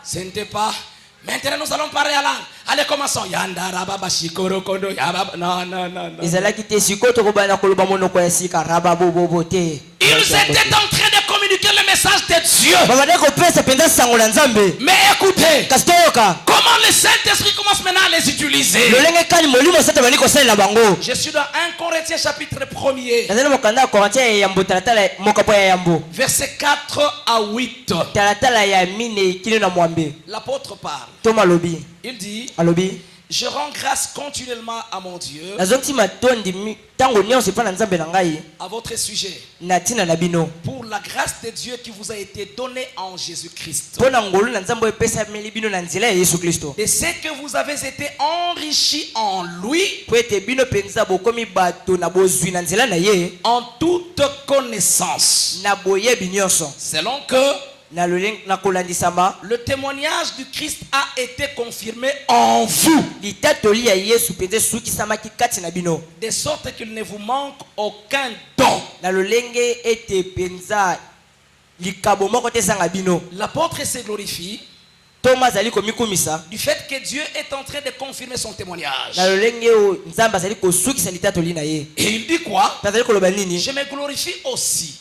Ce n'était pas. Maintenant nous allons parler à langue. Allez, commençons. Non, non, non, non. Ils étaient en train de communiquer le message de Dieu. Mais écoutez, comment le Saint-Esprit commence maintenant à les utiliser. Je suis dans 1 Corinthiens chapitre 1er, verset 4 à 8. L'apôtre parle. Il dit: je rends grâce continuellement à mon Dieu à votre sujet pour la grâce de Dieu qui vous a été donnée en Jésus-Christ, et c'est que vous avez été enrichis en lui en toute connaissance, selon que le témoignage du Christ a été confirmé en vous, de sorte qu'il ne vous manque aucun don. L'apôtre se glorifie du fait que Dieu est en train de confirmer son témoignage. Et il dit quoi? Je me glorifie aussi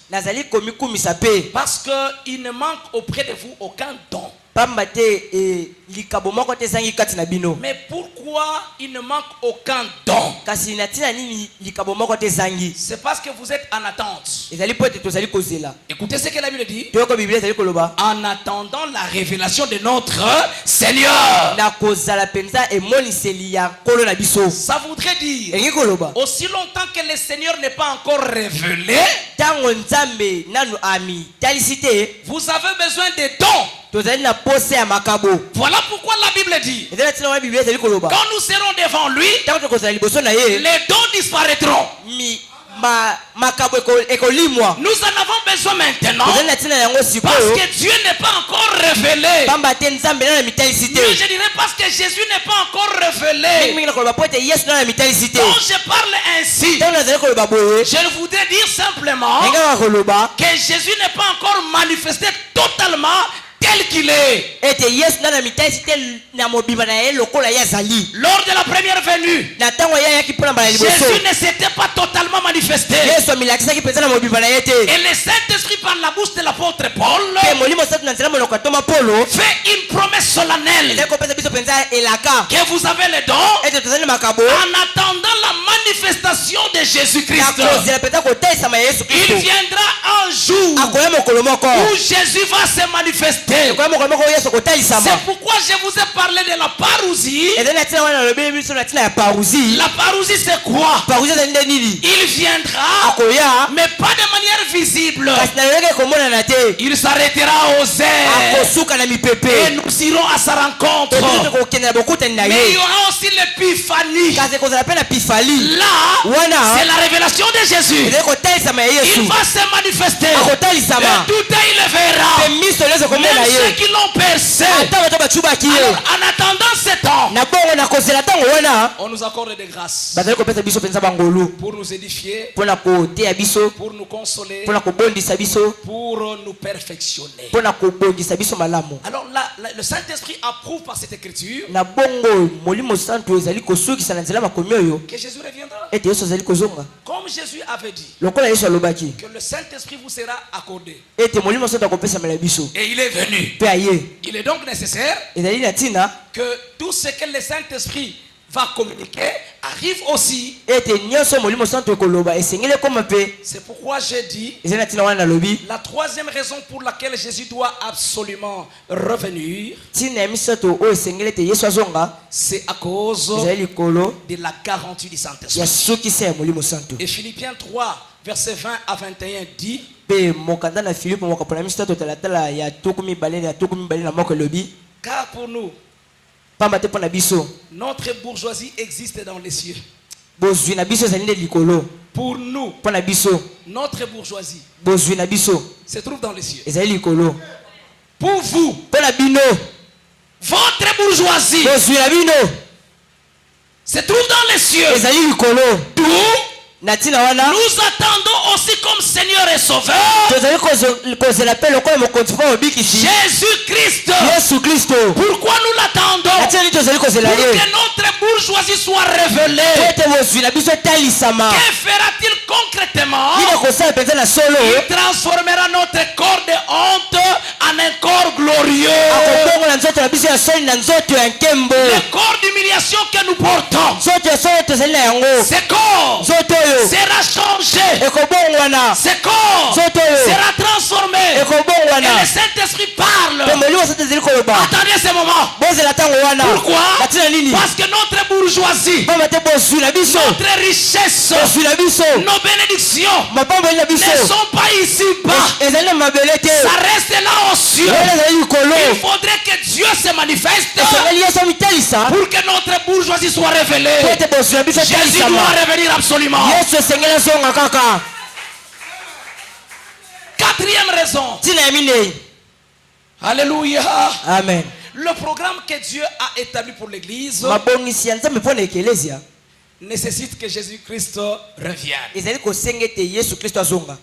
parce qu'il ne manque auprès de vous aucun don. Mais pourquoi il ne manque aucun don? C'est parce que vous êtes en attente. Écoutez ce que la Bible dit: en attendant la révélation de notre Seigneur. Ça voudrait dire, aussi longtemps que le Seigneur n'est pas encore révélé, vous avez besoin de dons. Voilà pourquoi la Bible dit, quand nous serons devant lui, les dons disparaîtront. Nous en avons besoin maintenant parce que Dieu n'est pas encore révélé. Mais je dirais parce que Jésus n'est pas encore révélé. Donc je parle ainsi. Je voudrais dire simplement que Jésus n'est pas encore manifesté totalement tel qu'il est. Lors de la première venue, Jésus ne s'était pas totalement manifesté. Et le Saint-Esprit, par la bouche de l'apôtre Paul, fait une promesse solennelle que vous avez les dons en attendant la manifestation de Jésus-Christ. Il viendra un jour où Jésus va se manifester. C'est pourquoi je vous ai parlé de la parousie. La parousie, c'est quoi? Il viendra, mais pas de manière visible. Il s'arrêtera aux airs et nous irons à sa rencontre. Mais il y aura aussi l'épiphanie. Là, c'est la révélation de Jésus. Il va se manifester et tout il le verra. Même ceux qui l'ont percé. Alors, en attendant ce temps, on nous accorde des grâces pour nous édifier, pour nous consoler, pour nous perfectionner. Alors là, le Saint-Esprit approuve par cette écriture que Jésus reviendra. Comme Jésus avait dit que le Saint-Esprit vous sera accordé, et il est venu. Il est donc nécessaire que tout ce que le Saint-Esprit va communiquer arrive aussi. ete nyonso molimo santo ekoloba esengeli ekoma mpe C'est pourquoi j'ai dit eza na ntina wana nalobi la troisième raison pour laquelle Jésus doit absolument revenir, ntina ya misato oyo esengeli ete yesu azonga c'est à cause ezali likolo de la garantie du ya Saint-Esprit. sukisa ya molimo santo. Et Philippiens 3, versets 20 à 21 dit, mpe mokanda na filipo mokapo na misato talatala ya tuku mibale na moko elobi car pour nous, pamba te mpo na biso notre bourgeoisie existe dans les cieux. bozwi na biso ezali nde likolo. Pour nous, mpo na biso notre bourgeoisie bozwi na biso se trouve dans les cieux. ezali likolo. Pour vous, mpo na bino votre bourgeoisie bozwi na bino se trouve dans les cieux. ezali likolo. D'où na ntina wana nous attendons aussi comme Seigneur et Sauveur tozali kozela mpe lokola mokonzi mpo mobikisi Jésus-Christ. yesu kristo. Pourquoi nous na l'attendons? ntina nini tozali kozela Pour ye que notre bourgeoisie soit po révélée. ete bozwi na biso etalisama. Que fera-t-il concrètement? nini kosala mpenza na solo Il transformera notre corps de honte en un corps glorieux. akobongola nzoto na biso ya soni na nzoto ya nkembo. Le corps d'humiliation que nous portons, nzoto ya soni tozali na yango ce corps nzoto oyo sera changé. ekobongwana Ce corps nzoto oyo sera transformé. Et ekobongwana. le Saint-Esprit parle. mpe molimo santo ezali koloba Attendez ce moment. bozela ntango wana. Pourquoi? na ntina nini Parce que notre bourgeoisie, pamba te bozwi na biso notre richesse, bozwi na biso nos bénédictions mapamba eli na biso ne sont pas ici-bas. ezali na mabele te Ça reste là aux cieux. wana ezali likolo. Il faudrait que Dieu se manifeste esengeli yesu amitalisa pour que notre bourgeoisie soit po révélée. ete bozwi na biso Jésus doit etalisama. revenir absolument. yesu esengeli azonga kaka. Quatrième raison. ntina ya minei. Alléluia. amen. Le programme que Dieu a établi pour l'Église mabongisi ya nzambe mpo na ekelezia nécessite que Jésus-Christ revienne. ezali kosenga ete yesu kristo azonga.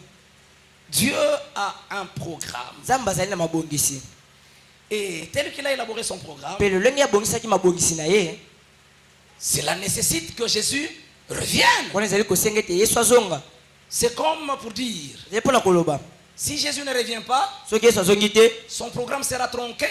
Dieu a un programme. nzambe azali na mabongisi Et tel qu'il a élaboré son programme, mpe lolenge abongisaki mabongisi na ye cela nécessite que Jésus revienne. wana ezali kosenga ete yesu azonga. C'est comme pour dire, ezali mpo na koloba si Jésus ne revient pas, soki yesu azongi te son programme sera tronqué.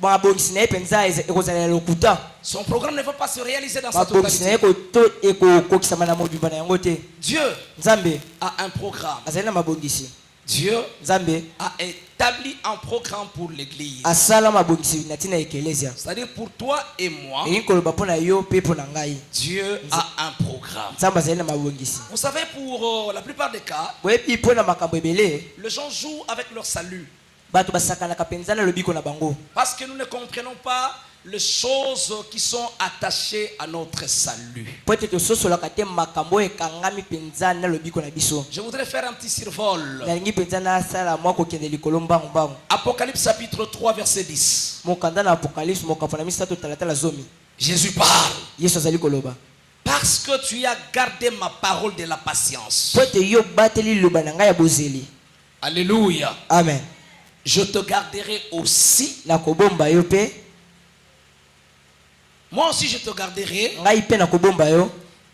mabongisi na ye mpenza ekozala ya lokuta. Son programme ne va pas se réaliser dans sa mabongisi na ye totalité. ekokokisama na mobimba na yango te. Dieu nzambe a un programme. azali na mabongisi. Dieu nzambe a établi un programme pour l'Église. asala mabongisi na ntina ya ekelezia. C'est-à-dire pour toi et moi, elingi koloba mpo na yo mpe mpo na ngai. Dieu a un programme. nzambe azali na mabongisi. Vous savez, pour la plupart des cas, boyebi mpo na makambo ebele les gens jouent avec leur salut. bato basakanaka mpenza na lobiko na bango Parce que nous ne comprenons pas les choses qui sont attachées à notre salut. po ete tososolaka te makambo oyo ekangami mpenza na lobiko na biso. Je voudrais faire un petit survol. nalingi mpenza nasala mwa kokende likolo mbangu Apocalypse chapitre 3 verset 10. mokanda na apocalypse mokapo na misato talatala zomi. Jésus parle. yesu azali koloba Parce que tu as gardé ma parole de la patience. po ete yo bateli liloba na ngai ya bozeli. Alléluia. amen. Je te garderai aussi. nakobomba yo mpe Moi aussi je te garderai ngai mpe nakobomba yo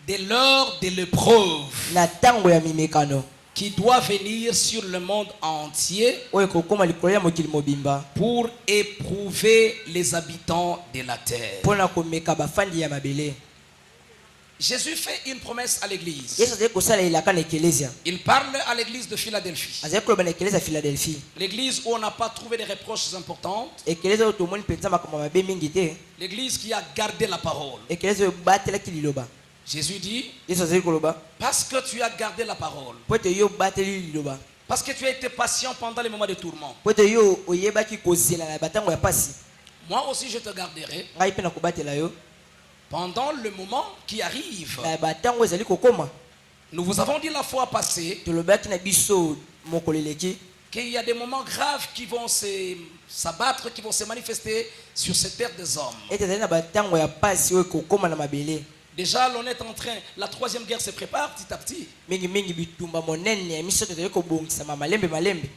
de l'heure de l'épreuve na ntango ya mimekano qui doit venir sur le monde entier oyo ekokóma likolo ya mokili mobimba pour éprouver les habitants de la terre. mpo na komeka bafandi ya mabele. Jésus fait une promesse à l'église. yesu azali kosala elaka na ekelezia. Il parle à l'église de Philadelphie. azali koloba na ekelezia ya philadelphie. L'église où on n'a pas trouvé de reproches importantes. ekelezia oyo tomoni mpenza makambo mabe mingi te. L'église qui a gardé la parole. ekelezia oyo batelaki liloba. Jésus dit, yesu azali koloba parce que tu as gardé la parole, po ete yo bateli liloba, parce que tu as été patient pendant les moments de tourment, po ete yo oyebaki kozela na batango ya pasi, moi aussi je te garderai ngai mpe nakobatela yo pendant le moment qui arrive. na batango ezali kokóma. Nous vous avons dit la fois passée tolobaki na biso mokolo eleki qu'il y a des moments graves qui vont s'abattre, qui vont se manifester sur cette terre des hommes. ete ezali na batango ya pasi oyo ekokóma na mabele. Déjà, l'on est en train, la troisième guerre se prépare petit à petit. mingi bitumba monene ya miso ezali kobongisama malembe.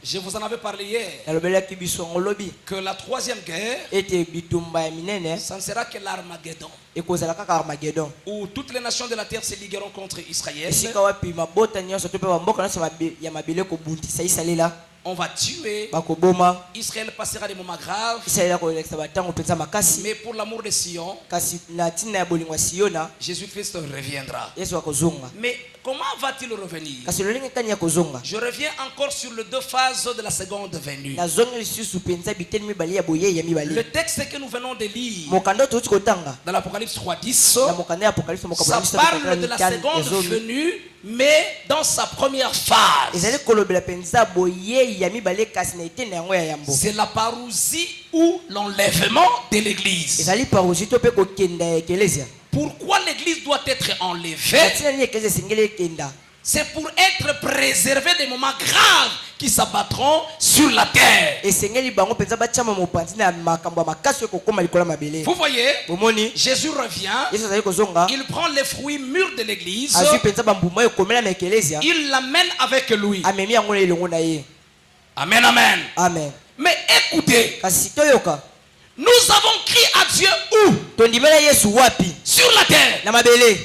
Je vous en avais parlé hier, nalobelaki biso yango lobi que la troisième guerre, ete bitumba ya minene ça ne sera que l'Armageddon, ekozala kaka armagedon. où toutes les nations de la terre se ligueront contre Israël. esika wapi mabota nyonso to mpe bamboka nyonso ya mabele kobundisa isalela. on va tuer. bakoboma Israël passera des moments graves. Israël akolekisa batango mpenza makasi Mais pour l'amour de Sion, kasi na ntina ya bolingo ya Siona Jésus-Christ reviendra. Yesu akozonga. Mais comment va-t-il revenir? Kasi lolenge kani ya kozonga Je reviens encore sur les deux phases de la seconde venue. nazonga lisusu mpenza biteni mibale ya boyei ya Le mibale texte que nous venons de lire mokanda oyo touti kotanga dans l'Apocalypse 3:10, na mokanda ya apocalypse ça parle de la seconde venue, mais dans sa première phase. ezali kolobela mpenza boyei ya mibale kasi na eteni yango ya yambo C'est la parousie ou l'enlèvement de l'église. ezali parosi to mpe kokenda ya ekelesia Pourquoi l'église doit être enlevée? natina nini ekelesia esengeli ekenda C'est pour être préservé des moments graves qui s'abattront sur la terre. esengeli bango mpenza batiama mopanzi na makambo ya makasi oyo kokóma likolo ya mabele Vous voyez, bomoni Jésus revient, yesu azali kozonga il prend les fruits mûrs de l'église, azwi mpenza bambuma oyo ekomela na ekelesia il l'amène avec lui. amemi yango na elongo na ye Amen, amen. amen Mais écoutez, kasi toyoka nous avons crié à Dieu où? tondimela yesu wapi Sur la terre. na mabele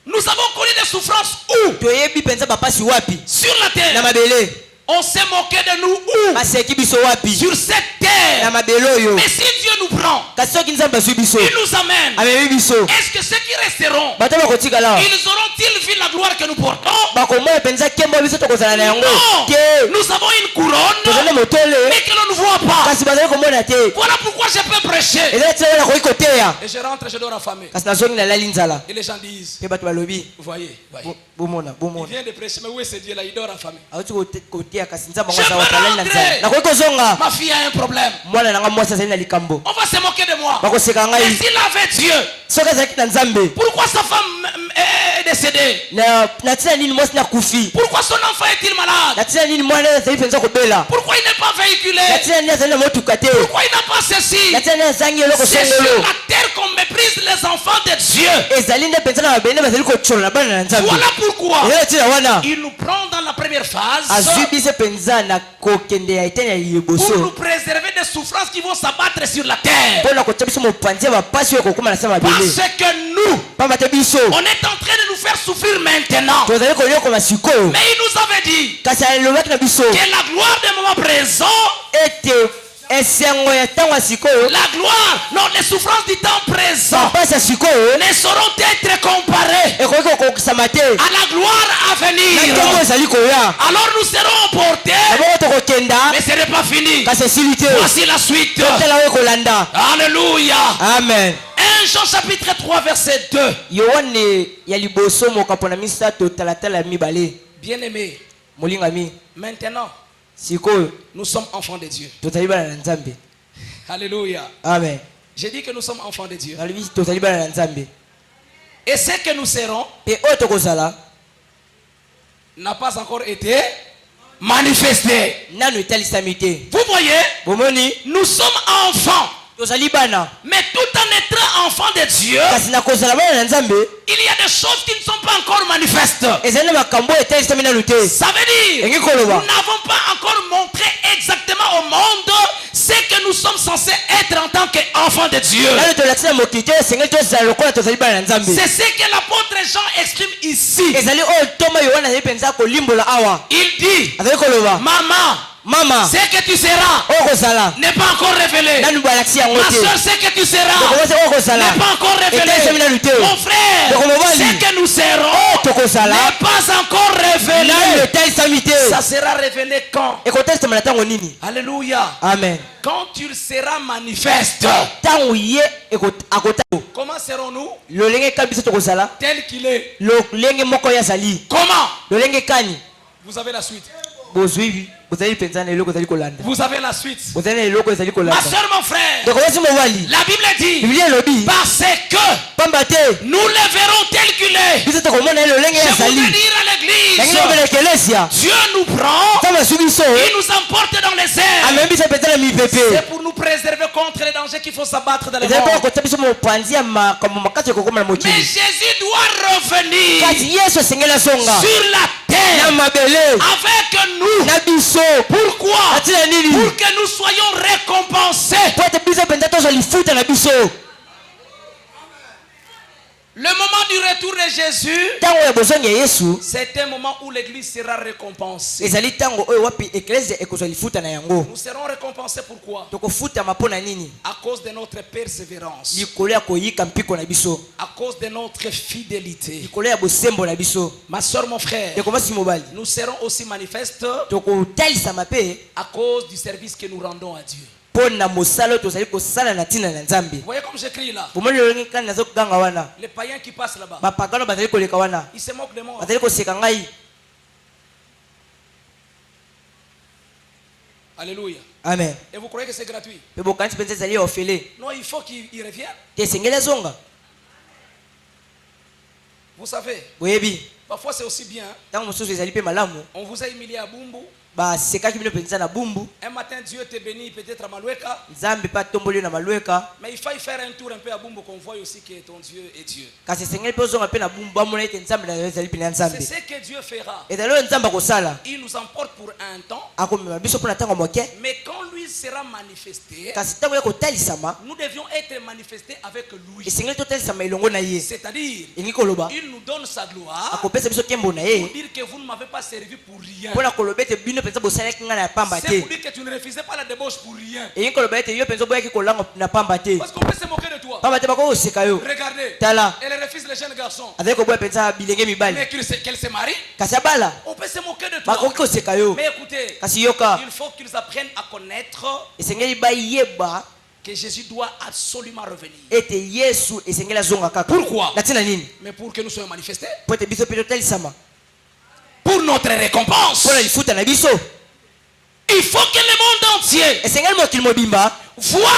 Nous avons connu des souffrances où? toyebi mpenza bapasi wapi Sur la na terre. mabele On s'est moqué de nous où? baseki biso wapi Sur cette na terre. mabele oyo Mais si Dieu nous prend, kasi soki nzambe azwi biso il nous amène. amemi biso Est-ce que ceux qui resteront, bato bakotikala awa ils auront-ils vu la gloire que nous portons? bakomona mpenza nkembo biso tokozala na yango Non. te Nous avons une couronne, tozali motole mais que l'on ne voit pas. kasi bazali komona te Voilà pourquoi je peux prêcher. ezali tina wana koki koteya Et je rentre, je dors affamé. kasi nazongi nalali nzala Et les gens disent, mpe bato balobi vous voyez, voyez. bomona Il bomona vient de prêcher, mais où est ce Dieu là? Il dort affamé. auti koteya kasi nzambe Je yango peux azala na nzala rentrer. nakoki kozonga Ma fille a un problème. mwana nanga mwasi azali na likambo On va se moquer de moi. bakoseka Mais ngai s'il avait Dieu, soki azalaki na nzambe pourquoi sa femme est décédée? na tina nini mwasi nakufi Pourquoi son enfant est-il malade? na tina nini mwana azali mpenza kobela Pourquoi il n'est pas véhiculé? na tina nini azali na motuka te Pourquoi il n'a pas ceci? na tina nini azangi eloko C'est sur songolo la terre qu'on méprise les enfants de Dieu. ezali nde mpenza na mabele nde bazali kotshola na bana na nzambe Voilà pourquoi ezali tina wana il nous prend dans la première phase azwi biso mpenza na kokende ya eteni ya pour nous liboso préserver des souffrances qui vont s'abattre sur la terre. mpo na kotia biso mopanzi ya bapasi oyo kokóma na se mabele Parce que nous, pamba te biso on est en train de nous faire souffrir maintenant. tozali koyokoma sikoyo Mais il nous avait dit kasi alobaki na biso que la gloire des moments présents, ete esengo ya ntango ya sikoyo la gloire, non, les souffrances du temps présent bapasi ya sikoyo ne sauront être comparées ekoki kokokisama te à la gloire à na venir. ntongo ezali koya Alors nous serons emportés, aboko tokokenda mais ce n'est pas fini. kasi esili te Voici la suite. tala oyo ekolanda Alléluia. amen 1 Jean chapitre 3 verset 2. yohane ya liboso mokapo na misato talatala ya mibale Bien-aimés, molingami maintenant, sikoyo nous sommes enfants de Dieu. tozali bana na nzambe Alléluia. amen J'ai dit que nous sommes enfants de Dieu. nalobi tozali bana na nzambe Et ce que nous serons mpe oyo tokozala n'a pas encore été manifesté. nano etalisami te Vous voyez, bomoni nous sommes enfants. tozali bana Mais tout en étant enfants de Dieu, kasi na kozala bana na nzambe il y a des choses qui ne sont pas encore manifestes. ezali na makambo oyo etalisami nanu te Ça veut dire, Engi nous koloba n'avons pas encore montré exactement au monde ce que nous sommes censés être en tant qu'enfants de Dieu. nano tolakisa mokili te esengeli tozala lokola tozali bana na nzambe C'est ce que l'apôtre Jean exprime ici. ezali oyo ntoma yohana azali mpenza kolimbola awa Il dit, azali koloba maman, mama ce que tu seras oyo kozala n'est pas encore révélé. nanu balakisi yango Ma te soeur, ce que tu seras tokomasi oyo kozala n'est pas encore etalisami révélé. nanu te Mon frère, Donc, on va ce lire. que nous serons tokozala n'est pas encore révélé. nanu etalisami te Ça sera révélé quand? ekotalisama na ntango nini Alléluia. amen Quand il sera manifeste. ntango ye akota Comment serons-nous? lolenge kani biso tokozala Tel qu'il est. lolenge moko oyo azali Comment? lolenge kani Vous avez la suite. bozwi bozali mpenza na eloko ezali kolanda Vous avez la suite. bozali na eloko ezali Ma kolanda soeur, mon frère, tokomasi mobali la Bible dit, biblia elobi parce que pamba te nous le verrons tel qu'il est. biso tokomona ye lolenge Je azali voudrais dire à yangi l'église, lobela ekelesia Dieu nous prend, ntango azwi biso il nous emporte dans les airs. amemi biso mpenza na mipepe C'est pour nous préserver contre les dangers qu'il faut s'abattre dans les ezali mpona mondes. kotia biso mopanzi ya makambo makasi ekokoma na Mais mokili Jésus doit revenir kasi yesu esengeli azonga sur la na terre mabele avec nous. na biso Pourquoi? atina nini Pour que nous soyons récompensés. po ete biso mpenza tozwa lifuta na biso Le moment du retour de Jésus, ntango ya bozongi ya yesu c'est un moment où l'église sera récompensée. ezali ntango oyo wapi eklezia ekozwa lifuta na yango. Nous serons récompensés pourquoi? tokofutama mpo na nini? À cause de notre persévérance, likolo ya koyika mpiko na biso, à cause de notre fidélité. likolo ya bosembo na biso. Ma soeur, mon frère, ndeko mwasi mobali, nous serons aussi manifestes tokotalisama mpe à cause du service que nous rendons à Dieu. mpo na mosala oyo tozali kosala na ntina na nzambe. Vous voyez comme j'écris là, bomoni lolongi kani nazokoganga wana, les païens qui passent là-bas, bapagano bazali koleka wana, ils se moquent de moi. bazali koseka ngai. Alléluia. Amen. Et vous croyez que c'est gratuit? mpe bokanisi mpenza ezali ya ofele Non, il faut qu'ils reviennent. te esengeli azonga. Vous savez, boyebi parfois c'est aussi bien. ntango mosusu ezali mpe malamu, On vous a humilié à Bumbu. basekaki bino mpenza na bumbu, Un matin, Dieu te bénit peut-être à Maloueka. nzambe mpe atomboli yo na malweka, Mais il faut y faire un tour un peu à Bumbu qu'on voit aussi que ton Dieu est Dieu. kasi esengeli mpe ozonga mpe na bumbu bamona ete nzambe na yo ezali pene ya C'est nzambe. ce que Dieu fera. ezali oyo nzambe akosala, Il nous emporte pour un temps. akomema biso mpo na ntango moke, Mais quand lui sera manifesté, kasi ntango ya kotalisama nous devions être manifestés avec lui. esengeli totalisama elongo na ye. C'est-à-dire, elingi koloba il nous donne sa gloire akopesa biso nkembo na pour ye dire que vous ne m'avez pas servi pour rien. mpo na koloba ete bino mpenza bosalaki ngai na pamba C'est te. pour dire que tu ne refusais pas la débauche pour rien. elingi koloba ete yo mpenza oboyaki kolanga na pamba te, Parce qu'on peut se moquer de toi. pamba te bakokoseka yo. Regardez, tala elle refuse les jeunes garçons. azali koboya mpenza bilenge mibali, Mais qu'elle se marie, kasi abala on peut se moquer de toi. bakoki koseka yo. Mais écoutez, kasi yoka il faut qu'ils apprennent à connaître esengeli bayeba que Jésus doit absolument revenir. ete yesu esengeli azonga kaka. Pourquoi? na ntina nini? Mais pour que nous soyons manifestés, mpo ete biso mpe totalisama pour notre récompense, mpo na lifuta na biso. il faut que le monde entier esengeli mokili mobimba voie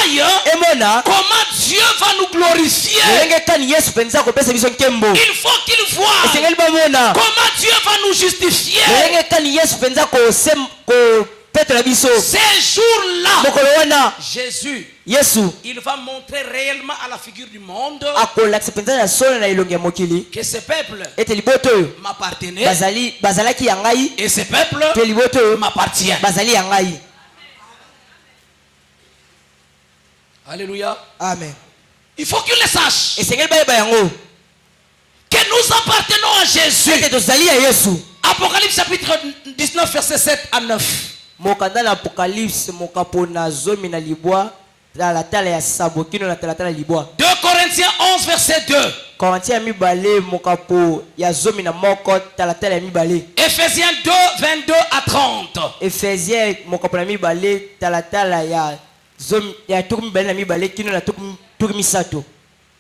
emona comment Dieu va nous glorifier. lolenge kani yesu mpenza akopesa biso nkembo. Il faut qu'ils voient esengeli bamona comment Dieu va nous justifier. lolenge kani yesu mpenza kopetola biso. Ces jours-là, mokolo wana Jésus, yesu il va montrer réellement à la figure du monde akolakisa mpenza na solo na elongi ya mokili que ce peuple ete liboto oyo m'appartenait bazalaki ya ngai, et ce peuple mpe liboto oyo m'appartient. bazali ya ngai. Alléluia. Amen. Il faut qu'ils le sachent esengeli bayeba yango que nous appartenons à Jésus. ete tozali ya yesu. Apocalypse chapitre 19 verset 7 à 9. mokanda na apocalypse mokapo na zomi na libwa talatala ya sabo kino na talatala libwa. 2 Corinthiens 11 verset 2. Korintia ya mibale mokapo ya zomi na moko talatala ya mibale. Ephésiens 2 22 à 30. Efésien mokapo na mibale talatala ya zomi ya tuku mibale na mibale kino na tuku misato.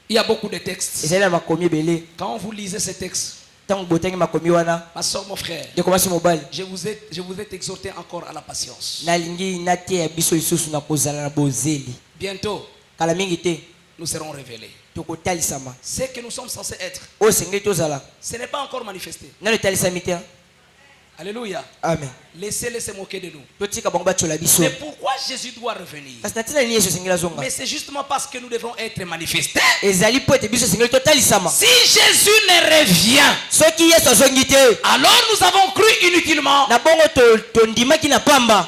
Il y a beaucoup de textes. ezali na makomi ebele. Quand vous lisez ces textes, ntango botangi makomi wana, ma soeur, mon frère, ndeko mwasi mobali, je vous ai exhorté encore à la patience. nalingi natia biso lisusu na kozala na bozeli. Bientôt, kala mingi te nous serons révélés. tokotalisama Ce que nous sommes censés être, oyo esengeli tozala ce n'est pas encore manifesté. nano etalisami te. Alléluia. Amen. Laissez-les se moquer de nous. totika bango batyola biso. Mais pourquoi Jésus doit revenir? kasi na ntina nini yesu esengeli azonga? Mais c'est justement parce que nous devons être manifestés. ezali po ete biso esengeli totalisama. Si Jésus ne revient, soki yesu azongi te, alors nous avons cru inutilement. na bongo tondimaki na pamba.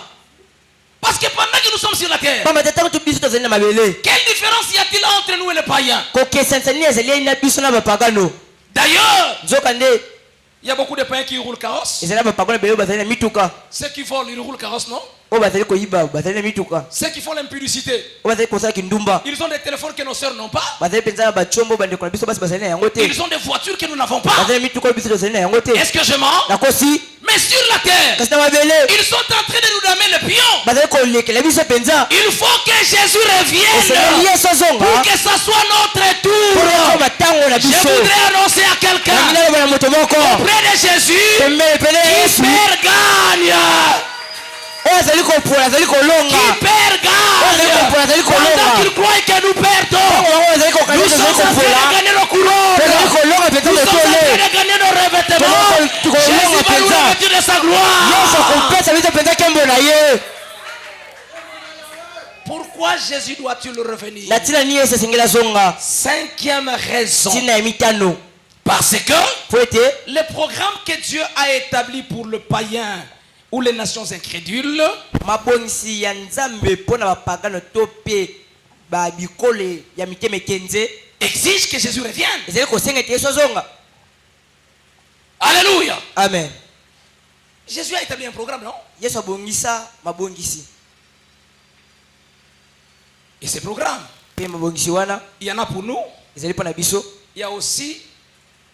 Parce que pendant que nous sommes sur la terre, pamba te ntango biso tozali na mabele, quelle différence y a-t-il entre nous et les païens? kokesanisa nini ezali na biso na bapagano? D'ailleurs, nzoka nde il y a beaucoup de païens qui roulent carrosse. ezali na bapagano ebele oyo bazali na mituka, Ceux qui volent, ils roulent carrosse, non? oyo bazali koyiba bazali na mituka, Ceux qui font l'impudicité, oyo bazali kosala kindumba, ils ont des téléphones que nos sœurs n'ont pas. bazali mpenza na bachombo bandeko na biso basi bazali na yango te, Ils ont des voitures que nous n'avons pas. bazali na mituka oyo biso tozali na yango te. Est-ce que je mens? nakosi Mais sur la terre, kasi na mabele ils sont en train de nous damer le pion. bazali kolekela biso mpenza. Il faut que Jésus esengeli revienne yesu azonga pour que ça soit notre mpo tour. nakoma ntango na Je biso. voudrais annoncer à nangi quelqu'un naloba na moto moko auprès de Jésus pembeni pene ya qui yesu perd gagne. oyo azali kopola azali kolonga, Qui perd gagne. Pendant qu'il croit que nous perdons, bango bazali nous kokanisa sommes en azali train kopola de gagner nos mpe couronnes. azali kolonga mpenza Nous sommes en motole. train de gagner nos revêtements. Jésus va nous revêtir de sa yesu gloire. akopesa biso mpenza nkembo na ye. Pourquoi Jésus doit-il revenir? na ntina nini yesu esengeli azonga? Cinquième raison. ntina ya mitano, Parce que po ete le programme que Dieu a établi pour le païen ou les nations incrédules, mabongisi ya nzambe mpo na bapagano to mpe babikole ya mitema ekenze exige que Jésus revienne. ezali kosenga ete yesu azonga. Alléluia. Amen. Jésus a établi un programme, non? Yesu abongisa mabongisi. Et ces programmes, Pe mabongisi wana il y en a pour nous. ezali mpo na biso. Il y a aussi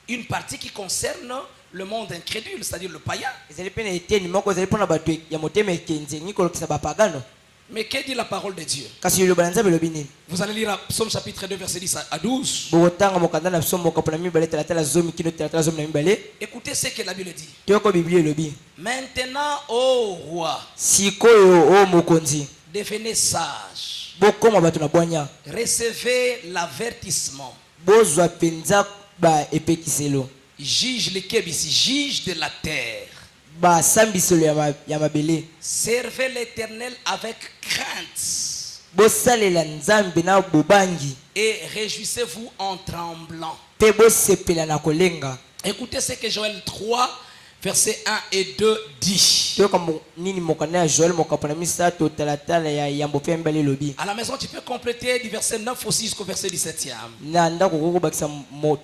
une partie qui concerne le monde incrédule, c'est-à-dire le païen. ezali mpe na eteni moko ezali mpo na bato ya motema ekenzengi kolokisa bapagano. Mais que dit la parole de Dieu? Kasi liloba na nzambe elobi nini? Vous allez lire Psaume chapitre 2, verset 10 à 12. bokotanga mokanda na biso mokapo na mibale talatala zomi kino talatala zomi na mibale. Écoutez ce que la Bible dit. toyoko biblia elobi Maintenant, ô roi, sikoyo o mokonzi devenez sage. bokoma bato na bwanya Recevez l'avertissement. bozwa mpenza baepekiselo Juge les kebisi, juge de la terre. basambiselo ya mabele. Servez l'Éternel avec crainte bosalela nzambe na bobangi et réjouissez-vous en tremblant. mpe bosepela na kolenga. Écoutez ce que Joël 3, versets 1 et 2 dit. toyoka nini mokanda ya joel mokapo na misato talatala ya yambo mpe ya mibale elobi. À la maison, tu peux compléter du verset 9 aussi jusqu'au verset 17e. na ndako kokobakisa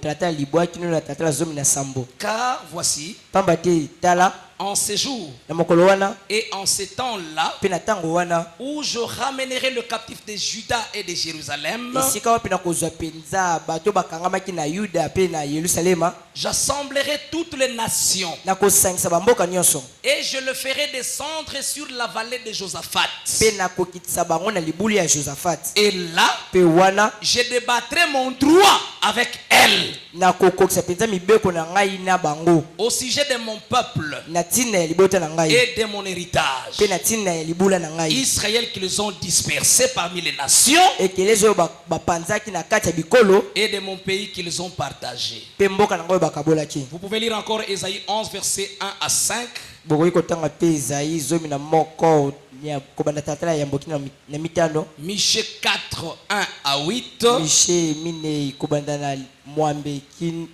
talatala libwa kino na talatala zomi na sambo. Car voici, pamba te tala en ces jours na mokolo wana et en ces temps-là, mpe na ntango wana où je ramènerai le captif de Juda et de Jérusalem, esika wapi na kozwa mpenza bato bakangamaki na yuda mpe na yerusalema, j'assemblerai toutes les nations na kosangisa bamboka nyonso et je le ferai descendre sur la vallée de Josaphat. mpe na kokitisa bango na libulu ya josaphat. Et là, mpe wana je débattrai mon droit avec elle na kokokisa mpenza mibeko na ngai na bango au sujet de mon peuple na ntina ya libota na ngai et de mon héritage. mpe na ntina ya libula na ngai. Israël qu'ils ont dispersés parmi les nations ekelezi oyo bapanzaki na kati ya bikolo et de mon pays qu'ils ont partagé. mpe mboka na ngai oyo bakabolaki. Vous pouvez lire encore Ésaïe 11, versets 1 à 5. bokoki kotanga mpe ezai zomi na moko ya kobanda talatala ya mboki na mitano. Michée 4, 1 à 8. mishe minei kobanda na mwambe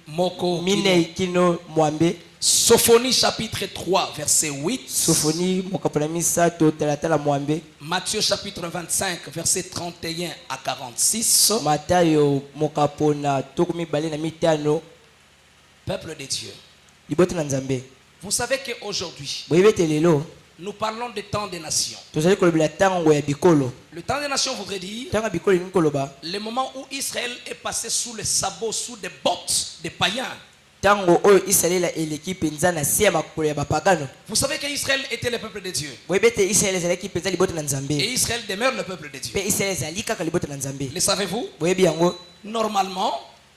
Moko minei kino mwambe. Sophonie chapitre 3, verset 8. sofoni mokapo na misato talatala mwambe. Matthieu chapitre 25, verset 31 à 46. matayo mokapo na toko mibale na mitano. Peuple de Dieu, libota na nzambe. vous savez qu'aujourd'hui, boyebi ete lelo nous parlons du temps des nations. tozali kolobela ntango ya bikolo. Le temps des nations voudrait dire ntango ya bikolo elingi koloba le moment où Israël est passé sous les sabots, sous des bottes des païens. ntango oyo israela eleki mpenza na se ya makolo ya bapagano. Vous savez qu'Israël était le peuple de Dieu. boyebi ete israela ezalaki mpenza libota na Et nzambe Israël demeure le peuple de Dieu. mpe israela ezali kaka libota na nzambe. Le savez-vous? boyebi yango Normalement,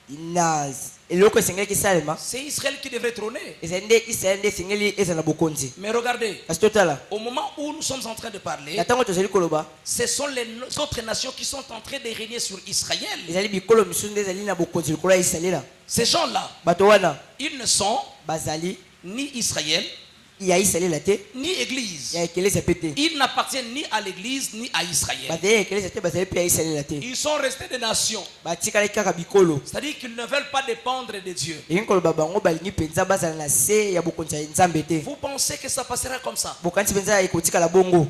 na eloko esengelaki esalema c'est Israël qui devrait trôner. ezali nde israela nde esengeli ezala na bokonzi. Mais regardez, kasi totala au moment où nous sommes en train de parler, na ntango tozali koloba ce sont les autres nations qui sont en train de régner sur Israël. ezali bikolo misusu nde ezali na bokonzi likolo ya israela. Ces gens-là, bato wana ils ne sont bazali ni Israël, ya israela te ni Église. ya ekelezia mpe te. Ils n'appartiennent ni à l'Église, ni à Israël. bazali ya ekelezia te bazali mpe ya israela te. Ils sont restés des nations. batikalaki kaka bikolo. C'est-à-dire qu'ils ne veulent pas dépendre de Dieu. elingi koloba bango balingi mpenza bazala na se ya bokonzi ya nzambe te. Vous pensez que ça passera comme ça? bokanisi mpenza ekotikala bongo.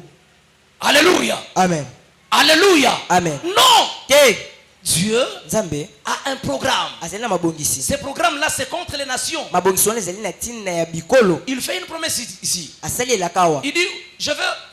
Alléluia. Amen. Alléluia. Amen. Non. te Dieu nzambe a un programme. azali na mabongisi. Ce programme-là, c'est contre les nations. mabongisi wana ezali na ntina ya bikolo. Il fait une promesse ici. asali elaka awa. Il dit,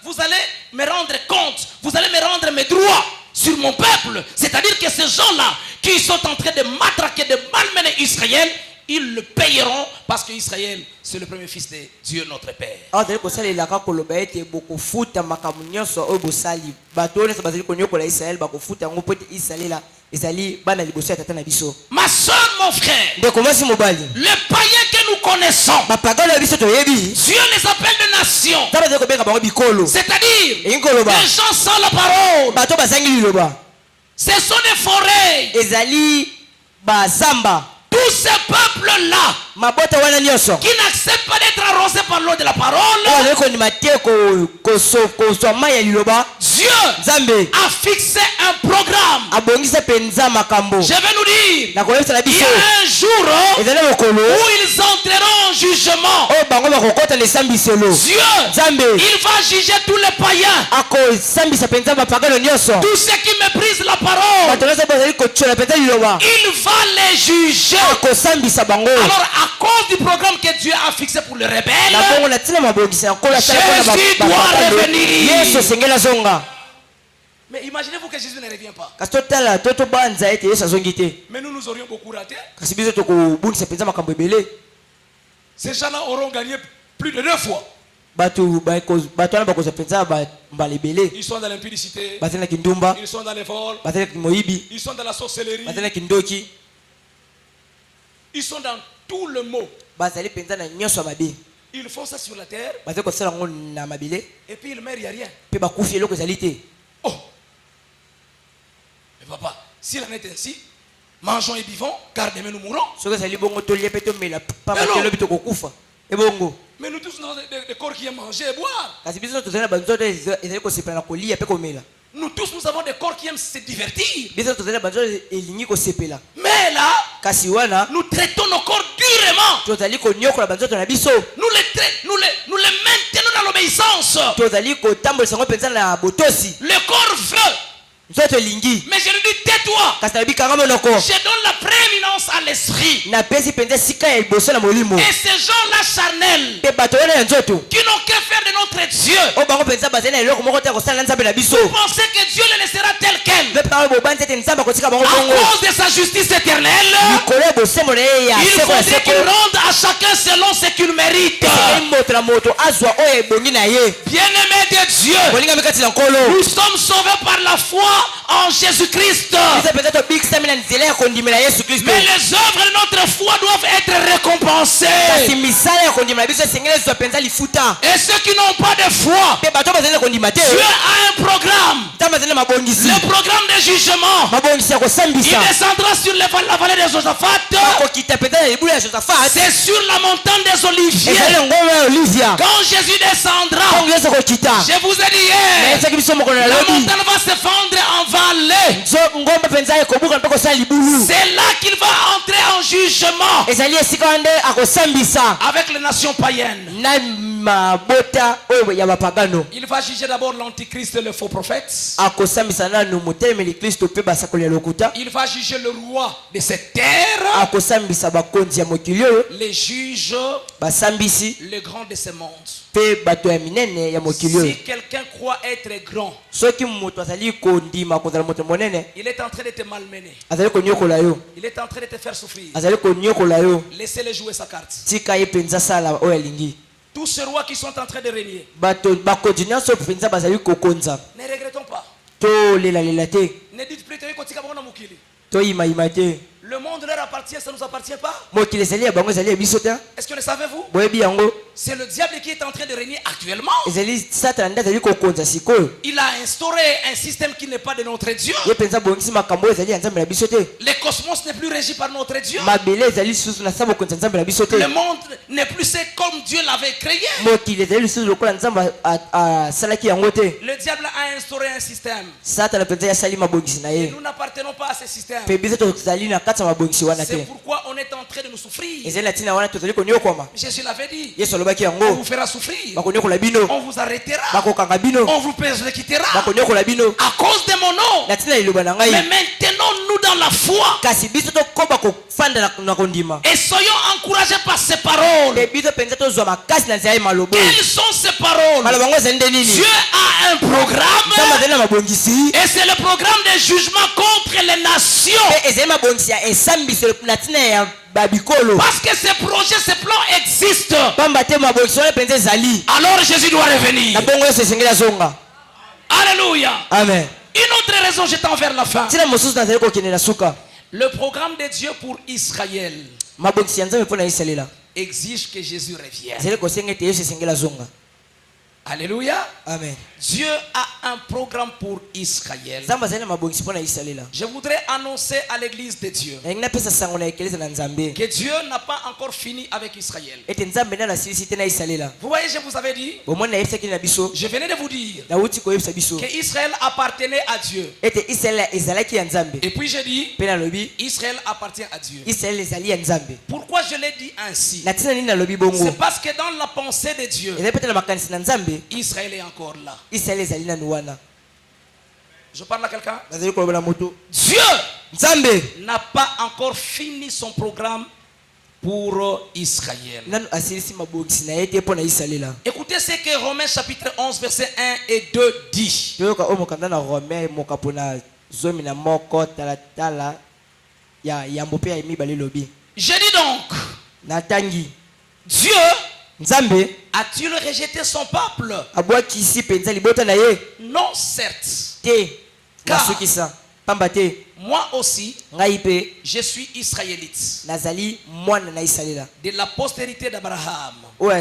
vous allez me rendre compte, vous allez me rendre mes droits sur mon peuple. C'est-à-dire que ces gens-là qui sont en train de matraquer, de malmener Israël, ils le payeront parce que Israël, c'est le premier fils de Dieu, notre Père. awa tozali kosala elaka koloba ete bokofuta makambo nyonso oyo bosali. bato oyo nyonso bazali konyokola israele bakofuta yango mpo ete israela ezali bana liboso ya tata na biso. Ma soeur, mon frère, ndeko mwasi mobali, les païens que nous connaissons, bapagano ya biso toyebi Dieu les appelle de nations. nzambe azali kobenga bango bikolo. C'est-à-dire, elingi koloba les gens sans la parole, bato bazangi liloba ce sont des forêts. ezali bazamba. Tous ces peuples-là mabota wana nyonso qui n'acceptent pas d'être arrosés par l'eau de la parole, oyo azali kondima te kozwa mai ya liloba. Dieu nzambe a fixé un programme. abongisa mpenza makambo. Je vais nous dire, nakoyebisa na il y biso a un jour ezali mokolo où ils entreront en jugement. oyo bango bakokota na esambiselo. Dieu, nzambe il va juger tous les païens, akosambisa mpenza bapagano nyonso. tous ceux qui méprisent la parole, bato nyonso bazali kotiola mpenza liloba il va les juger. akosambisa bango Alors, à cause du programme que Dieu a fixé pour les na rebelles, bongo na ntina mabongisi ya nkolo asala Jésus mpona doit revenir. yesu osengeli azonga mais imaginez-vous que Jésus ne revient pas. kasi totala tobanza ete yesu azongi te Mais nous aurions beaucoup raté. kasi biso tokobundisa mpenza makambo ebele Ces gens-là auront gagné plus de 2 fois. bato wana bakozwa mpenza mbala ebele Ils sont dans l'impudicité, bazali na kindumba ils sont dans les vols, bazali na moyibi ils sont dans la sorcellerie, bazali na kindoki ils sont dans tout le mot. bazali mpenza na nyonso ya mabe Ils font ça sur la terre bazali kosala yango na mabele et puis ils meurent, il n'y a rien. mpe bakufi eloko ezali te Oh! Mais papa, s'il en est ainsi, mangeons et buvons, car demain nous mourrons. soki ezali bongo tolia mpe tomela pamba Hello. te lobi tokokufa ebongo Mais nous tous, nous avons des corps qui aiment manger et boire. kasi biso tozali na banzoto ezali kosepela na kolia mpe komela Nous tous, nous avons des corps qui aiment se divertir. biso tozali na banzoto elingi kosepela Mais là, kasi wana nous traitons nos corps durement. tozali konyokola banzoto na biso Nous les maintenons dans l'obéissance. tozali kotambolisa yango mpenza na botosi Le corps veut. nzoto elingi Mais je lui dis, tais-toi. kasi nalobi kanga monoko Je donne la prééminence à l'esprit. napesi mpenza esika ya liboso na molimo Et ces gens-là charnels, mpe bato wana ya nzoto qui n'ont que faire de notre Dieu, oyo bango mpenza bazali na eloko moko te ya kosala na nzambe na biso pensez que Dieu les laissera tel quel. mpe mpenza bobanzi ete nzambe akotika bango À bongo cause de sa justice éternelle, likolo ya bosembo na ye ya il seko ya faudrait qu'il seko rende à chacun selon ce qu'il mérite. esengeli moto na moto azwa oyo ebongi na ye Bien-aimés de Dieu, bolingami kati na nkolo nous sommes sauvés par la foi en Jésus-Christ. biso mpenza tobikisami na nzela ya kondimela yesu kristo Mais les œuvres de notre foi doivent être récompensées. kasi misala ya kondima na biso esengeli ezwa mpenza lifuta Et ceux qui n'ont pas de foi, mpe bato bazali na kondima te Dieu a un programme. nzambe azali na mabongisi Le programme de jugement. mabongisi ya Il kosambisa descendra sur la vallée des Josaphat. bakokita mpenza na libula ya josafat C'est sur la montagne des Oliviers. ezali na ngoma ya olivia Quand Jésus descendra, ntango yesu akokita je vous ai dit hier, nayebisaki biso mokolo na la lobi montagne va se fendre en vallée. ngomba mpenza ekobuka mpe kosala libulu C'est là qu'il va entrer en jugement ezali esika wana nde akosambisa avec les nations païennes. na mabota oyo ya bapagano Il va juger d'abord l'antichrist et le faux prophète. akosambisa nanu motelemeli kristo mpe basakoli ya lokuta Il va juger le roi de cette terre, akosambisa bakonzi ya mokili oyo les juges, basambisi le grand de ce monde. mpe bato ya minene ya mokili oyo Si quelqu'un croit être grand, soki moto azali kondima kozala moto monene il est en train de te malmener. azali konyokola yo Il est en train de te faire souffrir. azali konyokola yo Laissez-le jouer sa carte. tika ye mpenza sala oyo alingi Tous ces rois qui sont en train de régner, bato bakonzi nyonso mpenza bazali kokonza ne regrettons pas. tolelalela te Ne dites plus que kotika bango na mokili. toyimayima te Le monde leur appartient, ça ne nous appartient pas. mokili ezali ya bango ezali ya biso te Est-ce que le savez-vous? boyebi yango C'est le diable qui est en train de régner actuellement. ezali satana nde azali kokonza sikoyo Il a instauré un système qui n'est pas de notre Dieu. ye mpenza abongisi makambo oyo ezali ya nzambe na biso te Le cosmos n'est plus régi par notre Dieu. mabele ezali lisusu na sa bokonzi ya nzambe na biso te Le monde n'est plus c'est comme Dieu l'avait créé. mokili ezali lisusu lokola nzambe asalaki yango te Le diable a instauré un système. satana mpenza ye asali mabongisi na Et ye nous n'appartenons pas à ce système. mpe biso tozali na kati ya mabongisi wana C'est te pourquoi on est en train de nous souffrir. ezali na ntina wana tozali konyokwama Jésus l'avait dit. yesu alobaki On yango vous fera souffrir. bakonyokola bino On vous arrêtera. bakokanga bino On vous persécutera. bakonyokola bino À cause de mon nom. na ntina liloba na Mais ngai maintenons-nous dans la foi. kasi biso tokoba kofanda na kondima Et soyons encouragés par ces paroles. mpe biso mpenza tozwa makasi na nzela ye maloba oyo Quelles sont ces paroles? maloba yango ezali nde nini Dieu a un nzambe programme. azali na mabongisi Et c'est le programme de jugement contre les nations. mpe ezali mabongisi ya esambiso na ntina ya babikolo Parce que ces projets, ces plans existent. pamba te mabongisi wana mpenza ezali Alors Jésus doit na revenir. bongo yesu esengeli azonga Alléluia. amen Une autre raison, j'étends vers la fin. ntina mosusu nazali kokende na suka Le programme de Dieu pour Israël mabongisi ya nzambe mpo na isalela exige que Jésus revienne. ezali kosenga ete yesu esengeli azonga Alléluia. amen Dieu a un programme pour Israël. nzambe azali na mabongisi mpo na isalela Je voudrais annoncer à l'église de Dieu nalingi napesa sango na ekeleza na nzambe que Dieu n'a pas encore fini avec Israël. ete nzambe nde nasilisi te na isalela Vous voyez, je vous avais dit, bomoni nayebisaki na biso je venais de vous dire nauti koyebisa biso que Israël appartenait à Dieu. ete israele ezalaki ya nzambe Et puis j'ai dit, mpe nalobi Israël appartient à Dieu. israele ezali ya nzambe Pourquoi je l'ai dit ainsi? na ntina nini nalobi bongo C'est parce que dans la pensée de Dieu, ezali pete na makanisi na nzambe Israël est encore là. israele ezali nanu wana Je parle à quelqu'un. bazali koloba na moto Dieu nzambe n'a pas encore fini son programme pour Israël. nanu asilisi mabokisi na ye te mpo na isalela. Écoutez ce que Romains chapitre 11 verset 1 et 2 dit. toyoka oyo mokanda na Rome mokapo na zomi na moko talatala ya yambo mpe ya mibale lobi. Je dis donc, natangi Dieu nzambe a-t-il rejeté son peuple? abwakisi mpenza libota na ye Non, certes. te Car- nasukisa pamba te Moi aussi, ngai mpe je suis israélite, nazali mwana na isalela de la postérité d'Abraham, oyo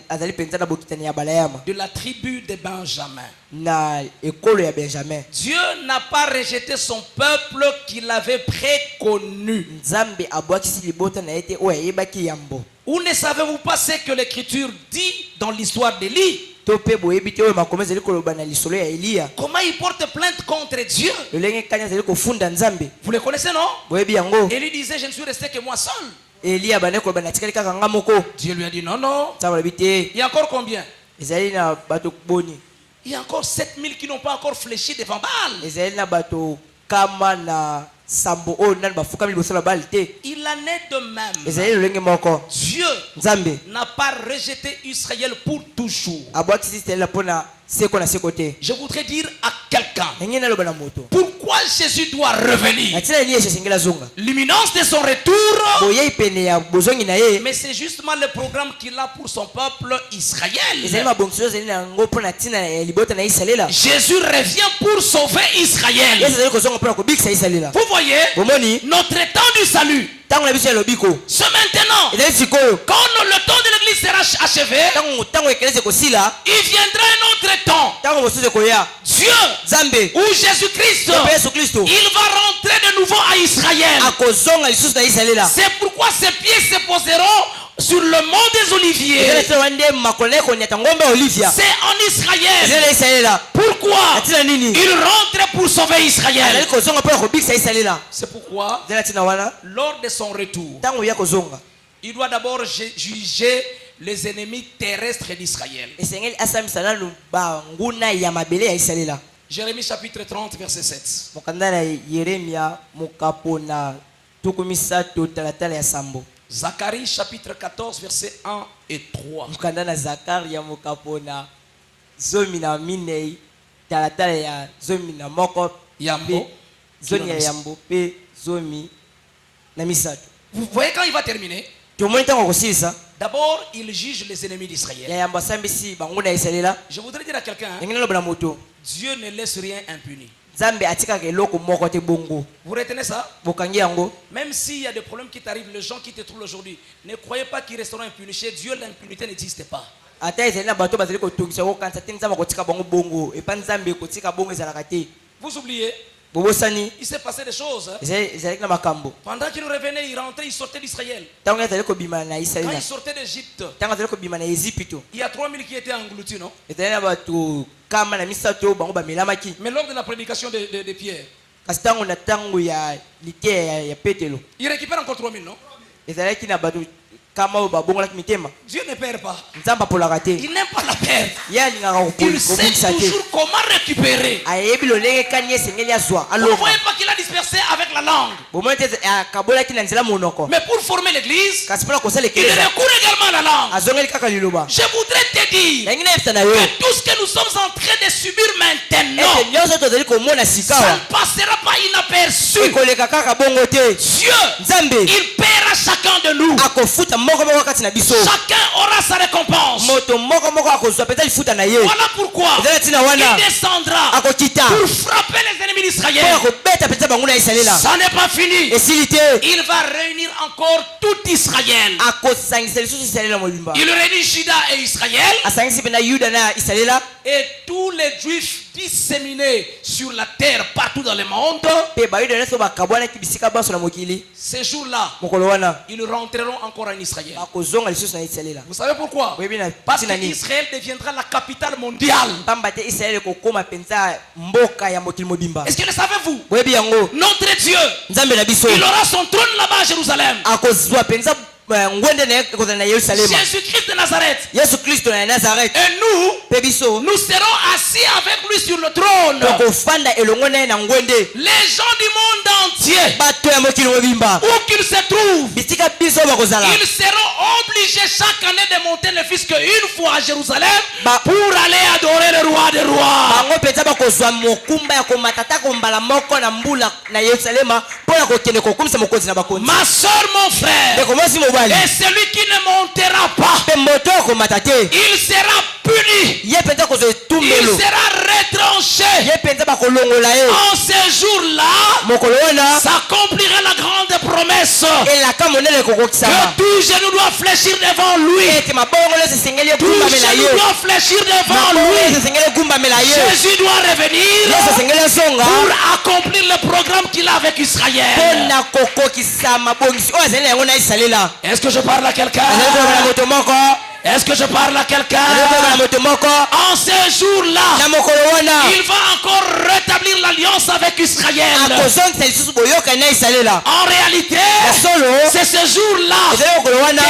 azali mpenza na bokitani ya balayama de la tribu de Benjamin. na ekolo ya benjamin. Dieu n'a pas rejeté son peuple qu'il avait préconnu. nzambe abwakisi libota na ye te oyo ayebaki yambo. Ou ne savez-vous pas ce que l'écriture dit dans l'histoire d'Élie? to mpe boyebi te oyo makomi ezali koloba na lisolo ya eliya Comment il porte plainte contre Dieu? lolenge kani azali kofunda nzambe. Vous le connaissez, non? boyebi yango Élie disait, je ne suis resté que moi seul. eliya bande koloba natikali kaka nga moko. Dieu lui a dit, non, non. nzambe alobi te Il y a encore combien? ezali na bato boni, Il y a encore 7000 qui n'ont pas encore fléchi devant Baal. ezali na bato kama na sambo oyo nani bafukami liboso na bali te. Il en est de même. ezali lolenge moko. Dieu nzambe n'a pas rejeté Israël pour toujours. abwakisi isalela mpo na seko na seko te. Je voudrais dire à quelqu'un, ndenge naloba na moto pourquoi Jésus doit revenir? natina nini yesu asengeli azonga L'imminence de son retour, boyei pene ya bozongi na ye mais c'est justement le programme qu'il a pour son peuple ezali Israël. mabongisi oyo ezali na yango mpo na ntina ya libota na isalela. Jésus revient pour sauver yesu Israël. azali kozonga mpo na kobikisa isalela. Vous voyez, bomoni notre temps du salut, ntango na biso ya lobiko c'est maintenant. ezali sikoyo Quand le temps de l'église sera achevé, ntango ekelesi ekosila il viendra un autre temps. ntango mosusu ekoya Dieu nzambe ou Jésus-Christ, mpe yesu kristo il va rentrer de nouveau à Israël. akozonga lisusu na isalela. C'est pourquoi ses pieds se poseront sur le mont des Oliviers. ezalesoloba nde makolo na ye konyata ngombe ya olivia C'est en Israël. ezali na isalela. Pourquoi? natina nini Il rentre pour sauver azali Israël. kozonga mpo na kobikisa isalela. C'est pourquoi, ezali na ntina wana lors de son retour, ntango ya kozonga il doit d'abord juger les ennemis terrestres d'Israël. esengeli asambisa nanu banguna ya mabele ya isalela. Jérémie chapitre 30, verset 7. mokanda na yeremia mokapo na tuku misato talatala ya sambo. Zacharie chapitre 14, verset 1 et 3. mokanda na zakaria mokapo na zomi na minei talatala ya zomi na moko Yambo. mpe zoni ya yambo mpe zomi na misato. Vous voyez quand il va terminer? tomoni ntango kosilisa D'abord, il juge les ennemis ya d'Israël. yambo asambisi banguna ya isalela. Je voudrais dire à quelqu'un, hein, ndenge naloba na moto Dieu ne laisse rien impuni. nzambe atikaka eloko moko te bongo. Vous retenez ça? bokangi yango Même s'il y a des problèmes qui t'arrivent, les gens qui te trouvent aujourd'hui, ne croyez pas qu'ils resteront impunis. Chez Dieu, l'impunité n'existe pas. ata ezali na bato bazali kotungisa kokanisa te nzambe akotika bango bongo epa nzambe ekotika bongo ezalaka te. Vous oubliez, bobosani il s'est passé des choses. Hein. ezalaki na makambo Pendant qu'il revenait, il rentrait, il sortait d'Israël. ntango azali kobima na Quand isalela il sortait d'Égypte, ntango azali kobima na ezipito il y a 3000 qui étaient engloutis, non? ezali na bato kama na misato oyo bango bamelamaki. Mais lors de la prédication de Pierre, kasi ntango na ntango ya liteya ya petelo il récupère encore 3000, non? ezalaki na bato kama oyo babongolaki mitema. Dieu ne perd pas. nzambe apolaka te Il n'aime pas la perte. ye alingaka Il sait kobungisa te toujours comment récupérer. ayebi lolenge kani ye esengeli azwa Vous ne alonga. voyez pas qu'il a dispersé avec la langue. bomoni te akabolaki na nzela monoko Mais pour former l'église, kasi mpona kosala il ekeleza recourt également à la langue. azongeli kaka liloba. Je voudrais te dire yangi nayebisa na yo que tout ce que nous sommes en train de subir maintenant, ete nyonso tozali komona sika ça awa ne passera pas inaperçu. ekoleka kaka bongo te. Dieu, nzambe il paiera chacun de nous. akofuta moko moko kati na biso. Chacun aura sa récompense. moto moko moko akozwa mpenza lifuta na ye. Voilà pourquoi ezali ntina wana il descendra akokita pour frapper les ennemis mpo d'Israël. ya kobeta mpenza bango na isalela. Ça n'est pas fini. esili te Il va réunir encore tout Israël. akosangisa lisusu isalela mobimba. Il réunit Juda et Israël asangisi mpe na yuda na isalela et tous les juifs disséminés sur la terre partout dans le monde. mpe bayuda nyonso bakabwanaki bisika banso na mokili. Ces jours-là, mokolo wana ils rentreront encore en Israël. bakozonga lisusu na isalela. Vous savez pourquoi? boyebi na Parce ntina nini qu'Israël deviendra la capitale mondiale. pamba te isaele ekokóma mpenza mboka ya mokili mobimba. Est-ce que le savez-vous? boyebi yango Notre Dieu, nzambe na biso il aura son trône là-bas à Jérusalem. akozwa mpenza Jésus-Christ de Nazareth. Et nous serons assis avec lui sur le trône. Les gens du monde entier, où qu'ils se trouvent, ils seront obligés chaque année de monter le fils une fois à Jérusalem pour aller adorer le roi des rois. Ma soeur, mon frère, et celui qui ne montera pas, il sera puni, il sera retranché. En ce jour-là s'accomplira la grande promesse que tout genou doit fléchir devant lui. Tout genou doit fléchir devant lui. Jésus doit revenir pour accomplir le programme qu'il a avec Israël. Est-ce que je parle à quelqu'un? Est-ce que je parle à quelqu'un? En ce jour-là, il va encore rétablir l'alliance avec Israël. En réalité, c'est ce jour-là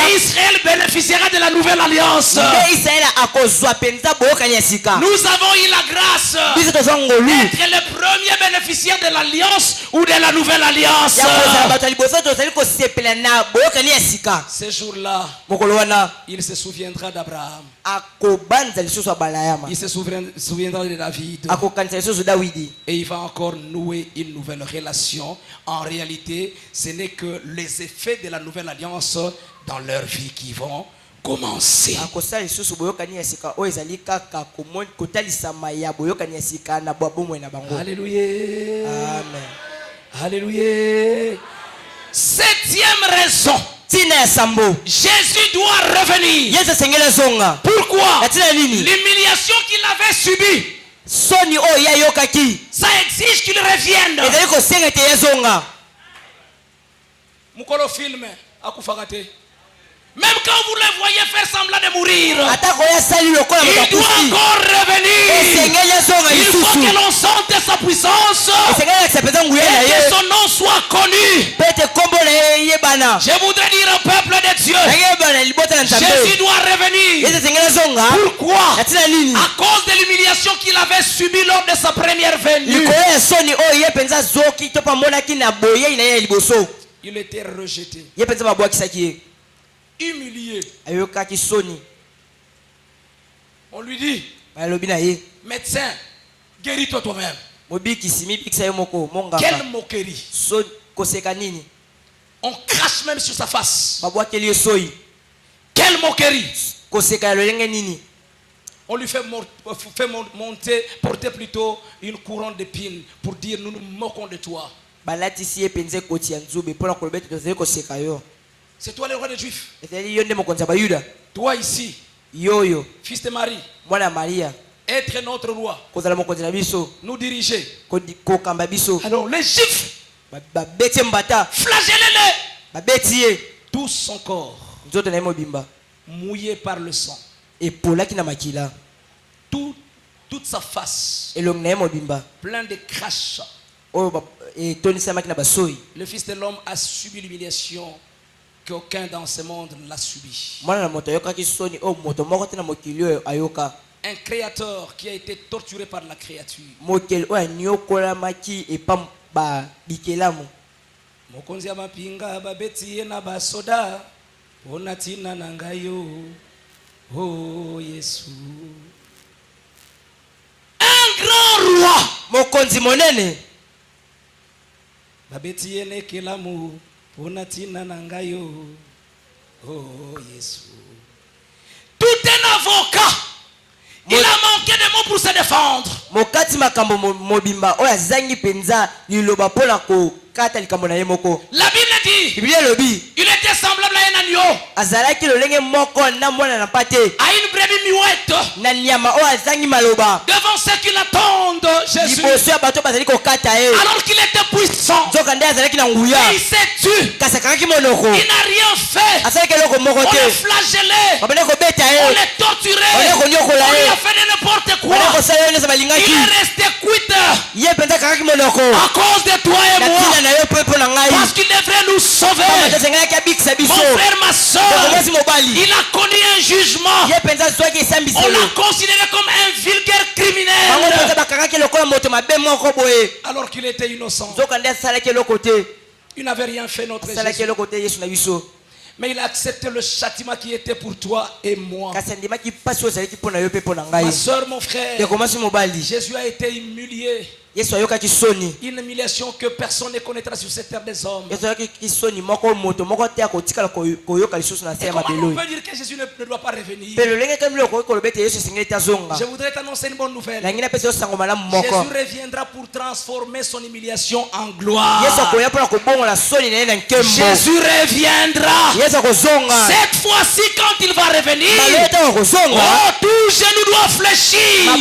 qu'Israël bénéficiera de la nouvelle alliance. Nous avons eu la grâce d'être les premiers bénéficiaires de l'alliance ou de la nouvelle alliance. Ce jour-là, il se souvient d'Abraham. Il se souviendra de David. Et il va encore nouer une nouvelle relation. En réalité, ce n'est que les effets de la nouvelle alliance dans leur vie qui vont commencer. Alléluia. Amen. Alléluia. Septième raison. Jésus doit revenir. Pourquoi? L'humiliation qu'il avait subie, ça exige qu'il revienne. Même quand vous le voyez faire semblant de mourir, il doit encore revenir. Il faut que l'on sente sa puissance et que son nom soit connu. Je voudrais dire au peuple de Dieu, Jésus doit revenir. Pourquoi? À cause de l'humiliation qu'il avait subie lors de sa première venue. Il était rejeté, humilié. On lui dit, médecin, guéris-toi toi-même. Quelle moquerie. On crache même sur sa face. Quelle moquerie. On lui fait monter, porter plutôt une couronne d'épines pour dire nous nous moquons de toi. C'est toi le roi des Juifs. Toi ici, fils de Marie, être notre roi, nous diriger. Alors les Juifs, flagellez-le. Tout son corps mouillé par le sang. Toute sa face plein de crash. Le Fils de l'homme a subi l'humiliation qu'aucun dans ce monde l'a subi. Un créateur qui a été torturé par la créature. Mokonzi amapinga babeti na basoda onatina nangayo. Oh Yesu. Un grand roi. Mokonzi monene. Babeti ene kelamu onatina nangayo. Oh Yesu. Tout un avocat. Il a manqué de mots pour se défendre. La Bible dit, il était semblable à un agneau, à une brebis muette, devant ceux qui l'attendent, Jésus. Alors qu'il était puissant, il s'est tué, il n'a rien fait. On l'a flagellé, on l'a torturé, on lui a fait de n'importe quoi. Il est resté quitte à cause de toi et moi. Parce qu'il devrait nous sauver. Mon frère, ma soeur, il a connu un jugement. On l'a considéré comme un vulgaire criminel. Alors qu'il était innocent. Il n'avait rien fait, notre Jésus. Mais il a accepté le châtiment qui était pour toi et moi. Ma soeur, mon frère, Jésus a été humilié. Une humiliation que personne ne connaîtra sur cette terre des hommes. Et comment on peut dire que Jésus ne doit pas revenir? Je voudrais t'annoncer une bonne nouvelle. Jésus reviendra pour transformer son humiliation en gloire. Jésus reviendra. Cette fois-ci, quand il va revenir, tout genou doit fléchir.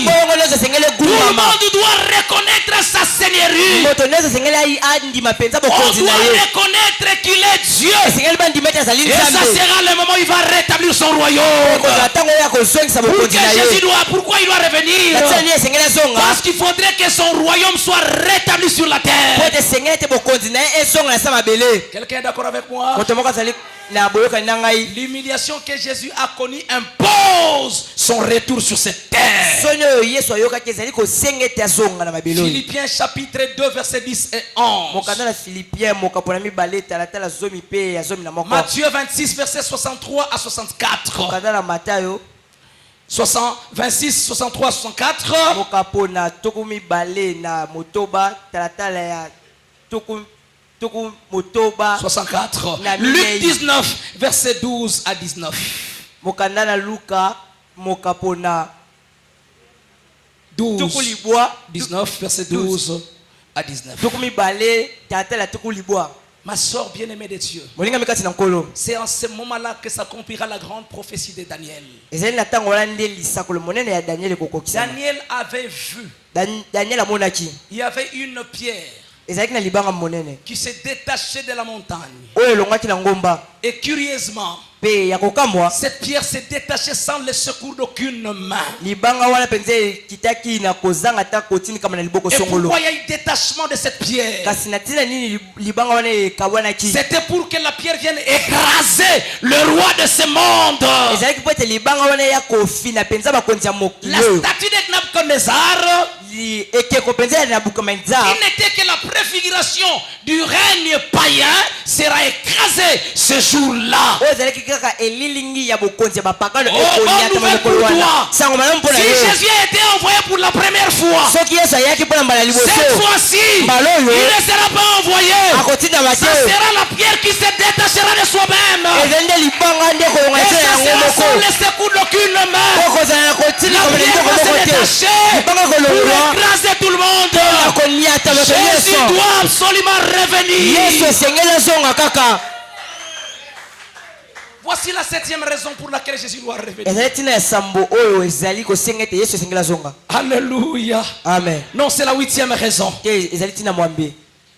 Tout le monde doit reconnaître sa seigneurie. On doit reconnaître qu'il est Dieu. Et ça sera le moment où il va rétablir son royaume. Pourquoi il doit revenir? Parce qu'il faudrait que son royaume soit rétabli sur la terre. Quelqu'un est d'accord avec moi? L'humiliation que Jésus a connue impose son retour sur cette terre. Philippiens chapitre 2 verset 10 et 11. Matthieu 26 verset 63 à 64. 26, 63 à 64. Luc 19 verset 12 à 19. 19 verset 12 à 19. Ma soeur bien-aimée de Dieu, c'est en ce moment-là que s'accomplira la grande prophétie de Daniel. Daniel avait vu, il y avait une pierre qui s'est détachée de la montagne. Et curieusement, cette pierre s'est détachée sans le secours d'aucune main. Et pourquoi il y a eu détachement de cette pierre? C'était pour que la pierre vienne écraser le roi de ce monde. La statue de Nabuchodonosor, il n'était que la préfiguration du règne païen, sera écrasée ce jour-là. Si Jésus a été envoyé pour la première fois, cette fois-ci, il ne sera pas envoyé. Ça sera la pierre qui se détachera de soi-même. Et ça sera sans le secours d'aucune main. La pierre va se détacher pour écraser tout le monde. Jésus doit absolument revenir. Voici la 7e raison pour laquelle Jésus doit revenir. Alléluia. Amen. Non, c'est la 8e raison.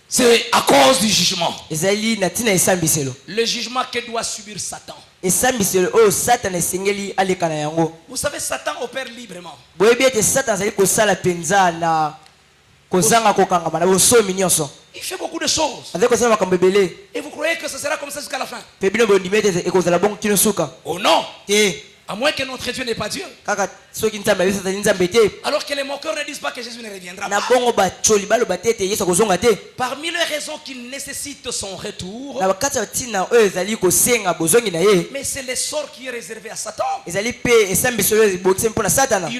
C'est à cause du jugement. Le jugement que doit subir Satan. Vous savez, Satan opère librement. Il fait beaucoup de choses. Et vous croyez que ce sera comme ça jusqu'à la fin? Oh non! À moins que notre Dieu n'est pas Dieu. Alors que les moqueurs ne disent pas que Jésus ne reviendra pas. Parmi les raisons qui nécessitent son retour, mais c'est le sort qui est réservé à Satan. Il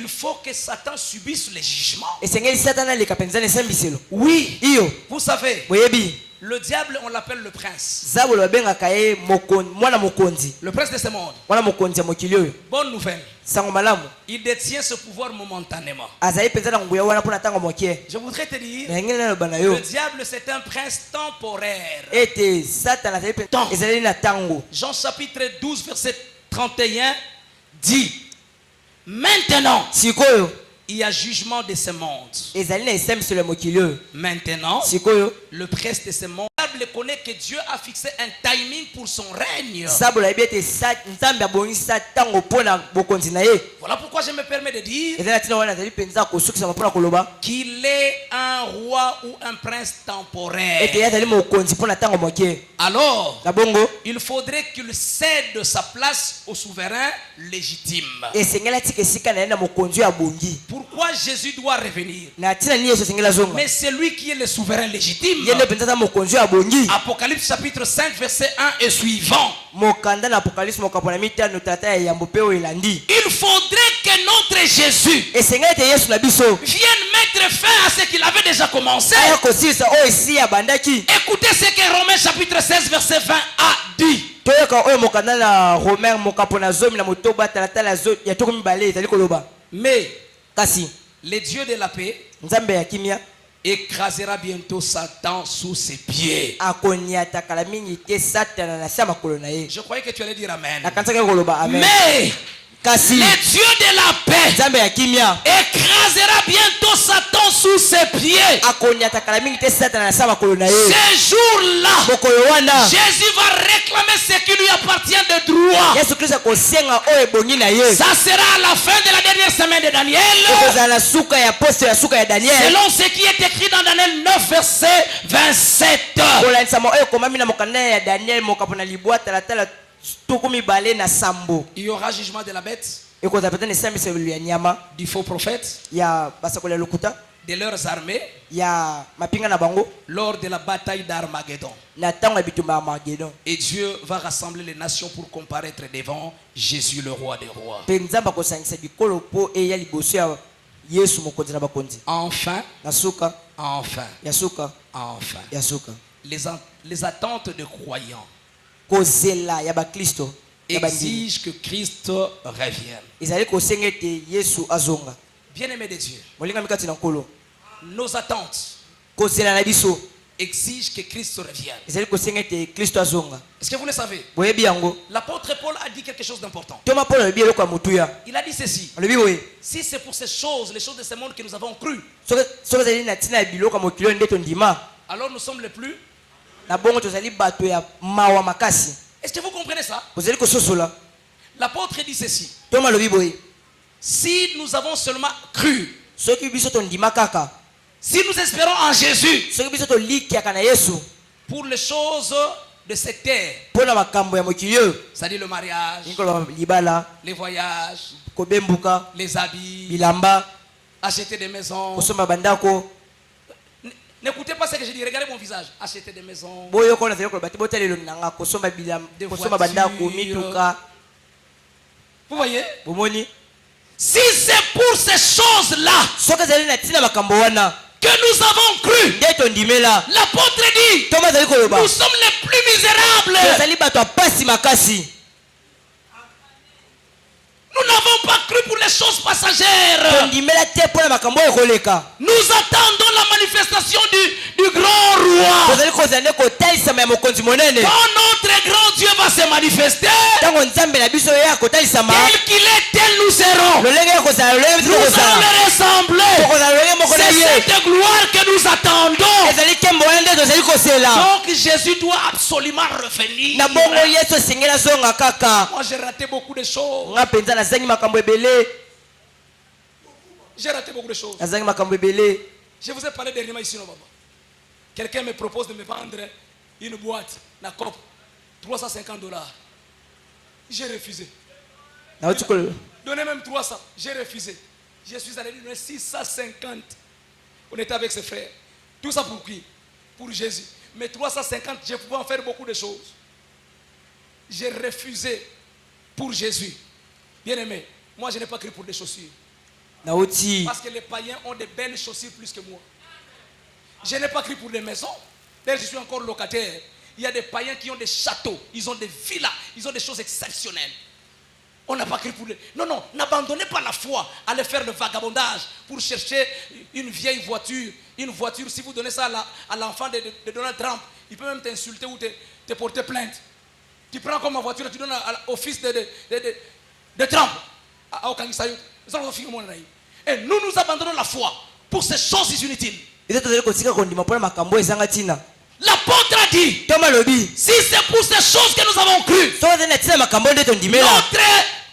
faut que Satan subisse les jugements. Oui, vous savez, le diable, on l'appelle le prince. Le prince de ce monde. Bonne nouvelle. Il détient ce pouvoir momentanément. Je voudrais te dire, le diable c'est un prince temporaire. Jean chapitre 12 verset 31 dit: maintenant, il y a jugement de ce monde. Maintenant, le prince de ce monde a diable connaît que Dieu a fixé un timing pour son règne. Sabula ebete sa nzambe abongisa tango pona bokonzi na ye. Voilà pourquoi je me permets de dire Ezala tina wana zali penza kosukisa mapona koloba. qu'il est un roi ou un prince temporaire. Ete ya zali mokonzi pona tango mokie. Alors, Na bongo il faudrait qu'il cède sa place au souverain légitime. esengela tika esika na ye na mokonzi ya bongi. Pourquoi Jésus doit revenir? Na tina ni yeso esengela zonga. Mais c'est lui qui est le souverain légitime. Ye nde penza ta mokonzi ya bongi. Apocalypse chapitre 5 verset 1 et suivant. Mokanda na Apocalypse mokapona mitano tata ya yambo pe oyelandi. Il faudrait que notre Jésus Esengela te yesu na biso. vienne mettre fin à ce qu'il avait déjà commencé. Aya kosilisa oyo esi ya bandaki. Écoutez ce que Romains chapitre 16 verset 20 a dit. Toyoka oyo mokanda na Romain mokapona zomi na motoba talatala zo ya toko mibale ezali koloba. Mais Kasi le Dieu de la paix nzambe ya kimia écrasera bientôt Satan sous ses pieds. akoniata kala mingi te satana na sama makolo na ye. Je croyais que tu allais dire amen. Nakansaka koloba amen. Mais Kasi le Dieu de la paix nzambe ya kimia écrasera bientôt Satan sous ses pieds. akoniata kala mingi te satana na sama makolo na ye. Ce jour-là, Mokolo wana Jésus va réclamer ce qui lui appartient de droit. Yesu Kristo kosenga oyo ebongi na ye. Ça sera à la fin de la dernière semaine de Daniel. Ekozala na suka ya poste ya suka ya Daniel. Selon ce qui est écrit dans Daniel 9 verset 27. Kolanisama oyo komami na mokanda ya Daniel mokapona libwa talatala tuku mibale na sambo. Il y aura jugement de la bête, Ekozala pete nesambiselo ya nyama du faux prophète, ya basakoli ya lokuta de leurs armées ya mapinga na bango lors de la bataille d'Armageddon. na tango ya bitumba ya Armageddon. Et Dieu va rassembler les nations pour comparaître devant Jésus le roi des rois. Pe nzambe akosangisa bikolo po eya liboso ya Yesu mokonzi na bakonzi. Enfin, Na suka enfin, ya suka enfin. ya suka. Les attentes de croyants Kozela ya bakristo ya bandimi. exigent que Christ revienne. Ezali kosenga ete Yesu azonga. Bien-aimés de Dieu, Molinga mikati na nkolo. nos attentes Kozela na biso. exigent que Christ revienne. Ezali kosenga ete Kristo azonga. Est-ce que vous le savez? Boyebi yango. L'apôtre Paul a dit quelque chose d'important. Toma Paul alobi eloko ya mutuya. Il a dit ceci. Alobi boye. Si c'est pour ces choses, les choses de ce monde que nous avons cru, Soki ezali na ntina ya biloko ya mokili oyo nde tondima. alors nous sommes les plus. Na bongo tozali bato ya mawa makasi. Est-ce que vous comprenez ça? Ozali kososola. L'apôtre dit ceci. Toma alobi boye. Si nous avons seulement cru, Soki biso tondima kaka. si nous espérons en Jésus Soki biso tolikiaka na Yesu. pour les choses de cette terre, Pona makambo ya mokili oyo. c'est-à-dire le mariage, Nikolo libala. les voyages, Kobembuka. les habits, Bilamba. acheter des maisons. Kosomba bandako. N'écoutez pas ce que je dis, regardez mon visage. Acheter des maisons, Boyo kona zali koloba te botalelo nanga kosomba bilamba. Des Kosomba bandako voitures. mituka. vous voyez? Bomoni. Si c'est pour ces choses-là Soki ezali na ntina makambo wana. que nous avons cru, Nde tondimela. l'apôtre dit, Toma zali koloba. nous sommes les plus misérables. Tozali bato ya pasi makasi. Nous n'avons pas cru pour les choses passagères. Tondimela te mpona makambo oyo ekoleka. Nous attendons la manifestation du grand roi. Tozali kozala nde kotalisama ya mokonzi monene. Quand notre grand Dieu va se manifester, Ntango nzambe na biso oyo akotalisama. tel qu'il est, tel nous serons. Lolenge ya kozala lolenge biso Nous allons kozala. le ressembler. Tokozala lolenge moko na C'est ye. cette gloire que nous attendons. Ezali nkembo wana nde tozali kosela. Donc Jésus doit absolument revenir. Na bongo Yesu esengeli azonga kaka. Moi j'ai raté beaucoup de choses. Nga mpenza nazangi makambo ebele. J'ai raté beaucoup de choses. Nazangi makambo ebele. Je vous ai parlé dernièrement ici, non, papa. Quelqu'un me propose de me vendre une boîte, la COP, $350. J'ai refusé. Nauti kolo. Donnez même 300. J'ai refusé. Je suis allé lui donner 650. On était avec ses frères. Tout ça pour qui? Pour Jésus. Mais 350, je pouvais en faire beaucoup de choses. J'ai refusé pour Jésus. Bien aimé, moi je n'ai pas cru pour des chaussures. Nauti. Parce que les païens ont de belles chaussures plus que moi. Je n'ai pas cru pour des maisons. D'ailleurs, je suis encore locataire. Il y a des païens qui ont des châteaux, ils ont des villas, ils ont des choses exceptionnelles. On n'a pas cru pour les... Non, non, n'abandonnez pas la foi. Allez faire le vagabondage pour chercher une vieille voiture. Une voiture, si vous donnez ça à l'enfant de Donald Trump, il peut même t'insulter ou te porter plainte. Tu prends comme ma voiture et tu donnes au fils de Trump. Et nous abandonnons la foi pour ces choses inutiles. Eza tozali kotika kondima mpona makambo ezanga ntina. L'apôtre a dit, toma lobi si c'est pour ces choses que nous avons cru, soza na tina makambo nde tondimela notre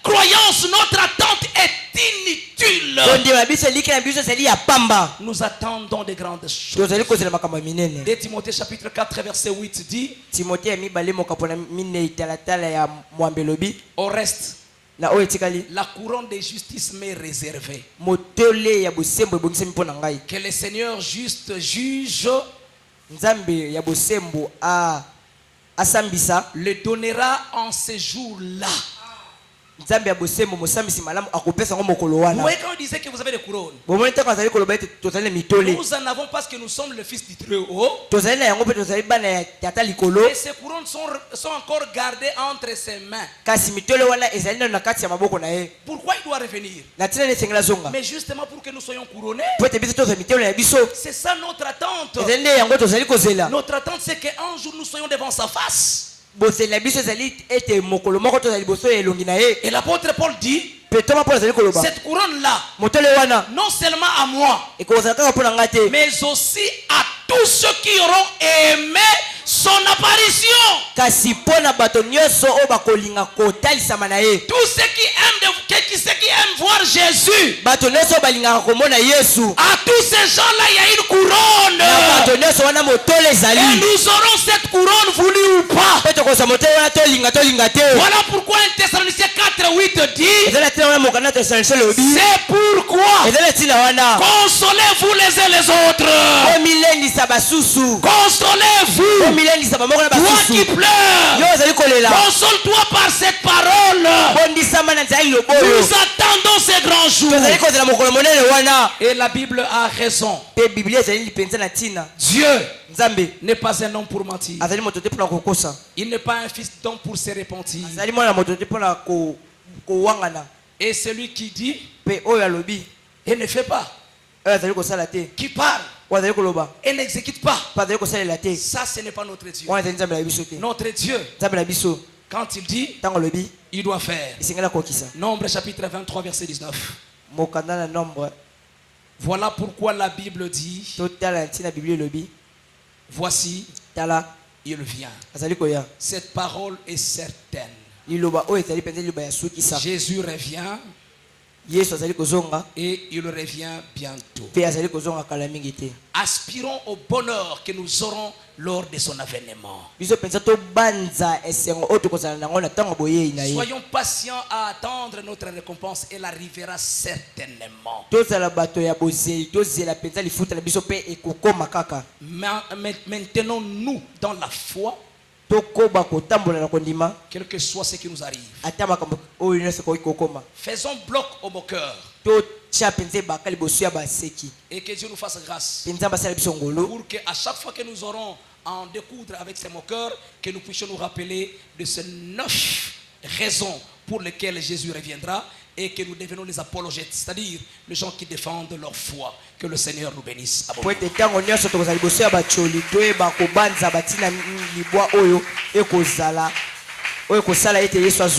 croyance, notre attente est inutile. tondima biso eliki na biso ezali ya pamba Nous attendons de grandes choses. tozali kozela makambo ya minene 2 Timothée chapitre 4 verset 8 dit, timote ya mibale mokapo na minei talatala ya mwambe lobi au reste, na oyo etikali la couronne de justice m'est réservée. motole ya bosembo ebongisami mpo na ngai Que le Seigneur juste juge nzambe ya bosembo asambisa le donnera en ce jour-là. nzambe ya bosembo mosambisi malamu akopesa ngo mokolo Vous wana voyez quand on disait que vous avez des couronnes, bomoni ntango azali koloba ete tozali na mitole nous en avons parce que nous sommes le fils du Très-Haut. tozali na yango mpe tozali bana ya tata likolo Et ces couronnes sont encore gardées entre ses mains. kasi mitole wana ezali nano na kati ya maboko na ye Pourquoi il doit revenir? na ntina nde esengela zonga Mais justement pour que nous soyons couronnés. po ete biso tozwa mitole na biso C'est ça notre attente. ezali nde yango tozali kozela Notre attente, c'est qu'un jour nous soyons devant sa face. bozeli na biso ezali ete mokolo moko tozali liboso ya elongi na ye Et l'apôtre Paul dit, mpe toma mpo azali koloba cette couronne-là, motole wana non seulement à moi, ekozala kaka mpo na ngai te mais aussi à tous ceux qui auront aimé son apparition. kasi mpo na bato nyonso oyo bakolinga kotalisama na ye Tous ceux qui aiment voir Jésus. bato nyonso oyo balingaka komona yesu À tous ces gens-là, il y a une couronne. na bato nyonso wana motole Et ezali nous aurons cette couronne voulu ou pas. mpe tokozwa motole wana tolinga te Voilà pourquoi 1 Thessaloniciens 4:8 dit, eza na ntina wana mokanda tesalonise lobi c'est pourquoi eza na ntina wana consolez-vous les uns les autres. omilendisa basusu Consolez-vous. omilendisa bamoko na Toi qui basusu pleures, yo ozali kolela console-toi par cette parole. bondisama na nzela liloba oyo Nous attendons ces grands tozali jours. kozela mokolo monene wana Et la Bible a raison. mpe biblia ezali lipenza na ntina Dieu nzambe n'est pas un homme pour mentir. azali moto te mpona kokosa Il n'est pas un fils d'homme pour se repentir. azali mwana moto te mpona kowangana Et celui qui dit mpe oyo alobi et ne fait pas, oyo azali kosala te qui parle oyo azali koloba et n'exécute pas, mpe azali kosalela te ça ce n'est pas notre Dieu. wana ezali nzambe na biso te Notre Dieu, nzambe na biso quand il dit, ntango alobi il doit faire. esengeli akokisa Nombre chapitre 23 verset 19. mokanda na nombre Voilà pourquoi la Bible dit, totala na ntina biblia elobi voici, tala il vient. azali koya Cette parole est certaine. liloba oyo ezali mpenza liloba ya sukisa Jésus revient yesu azali kozonga et il revient bientôt. mpe azali kozonga kala mingi te Aspirons au bonheur que nous aurons lors de son avènement. biso mpenza tobanza esengo oyo tokozala nango na ntango boyei na ye Soyons patients à attendre notre récompense. Elle arrivera certainement. tozala bato ya bozeli tozela mpenza lifuta na biso mpe ekokoma kaka Maintenons-nous dans la foi, tokoba kotambola na kondima quel que soit ce qui nous arrive. ata makambo oyo nyonso ekoki kokoma Faisons bloc au mon cœur totya mpenza ebaka liboso ya baseki et que Dieu nous fasse grâce mpenza basala biso ngolo pour qu'à chaque fois que nous aurons à en découdre avec ces moqueurs, que nous puissions nous rappeler de ces 9 raisons pour lesquelles Jésus reviendra et que nous devenons les apologètes, c'est-à-dire les gens qui défendent leur foi. Que le Seigneur nous bénisse. po ete ntango nyonso tokozala liboso ya bacholi toyeba kobanza batina libwa oyo ekozala oyo ekosala ete yesu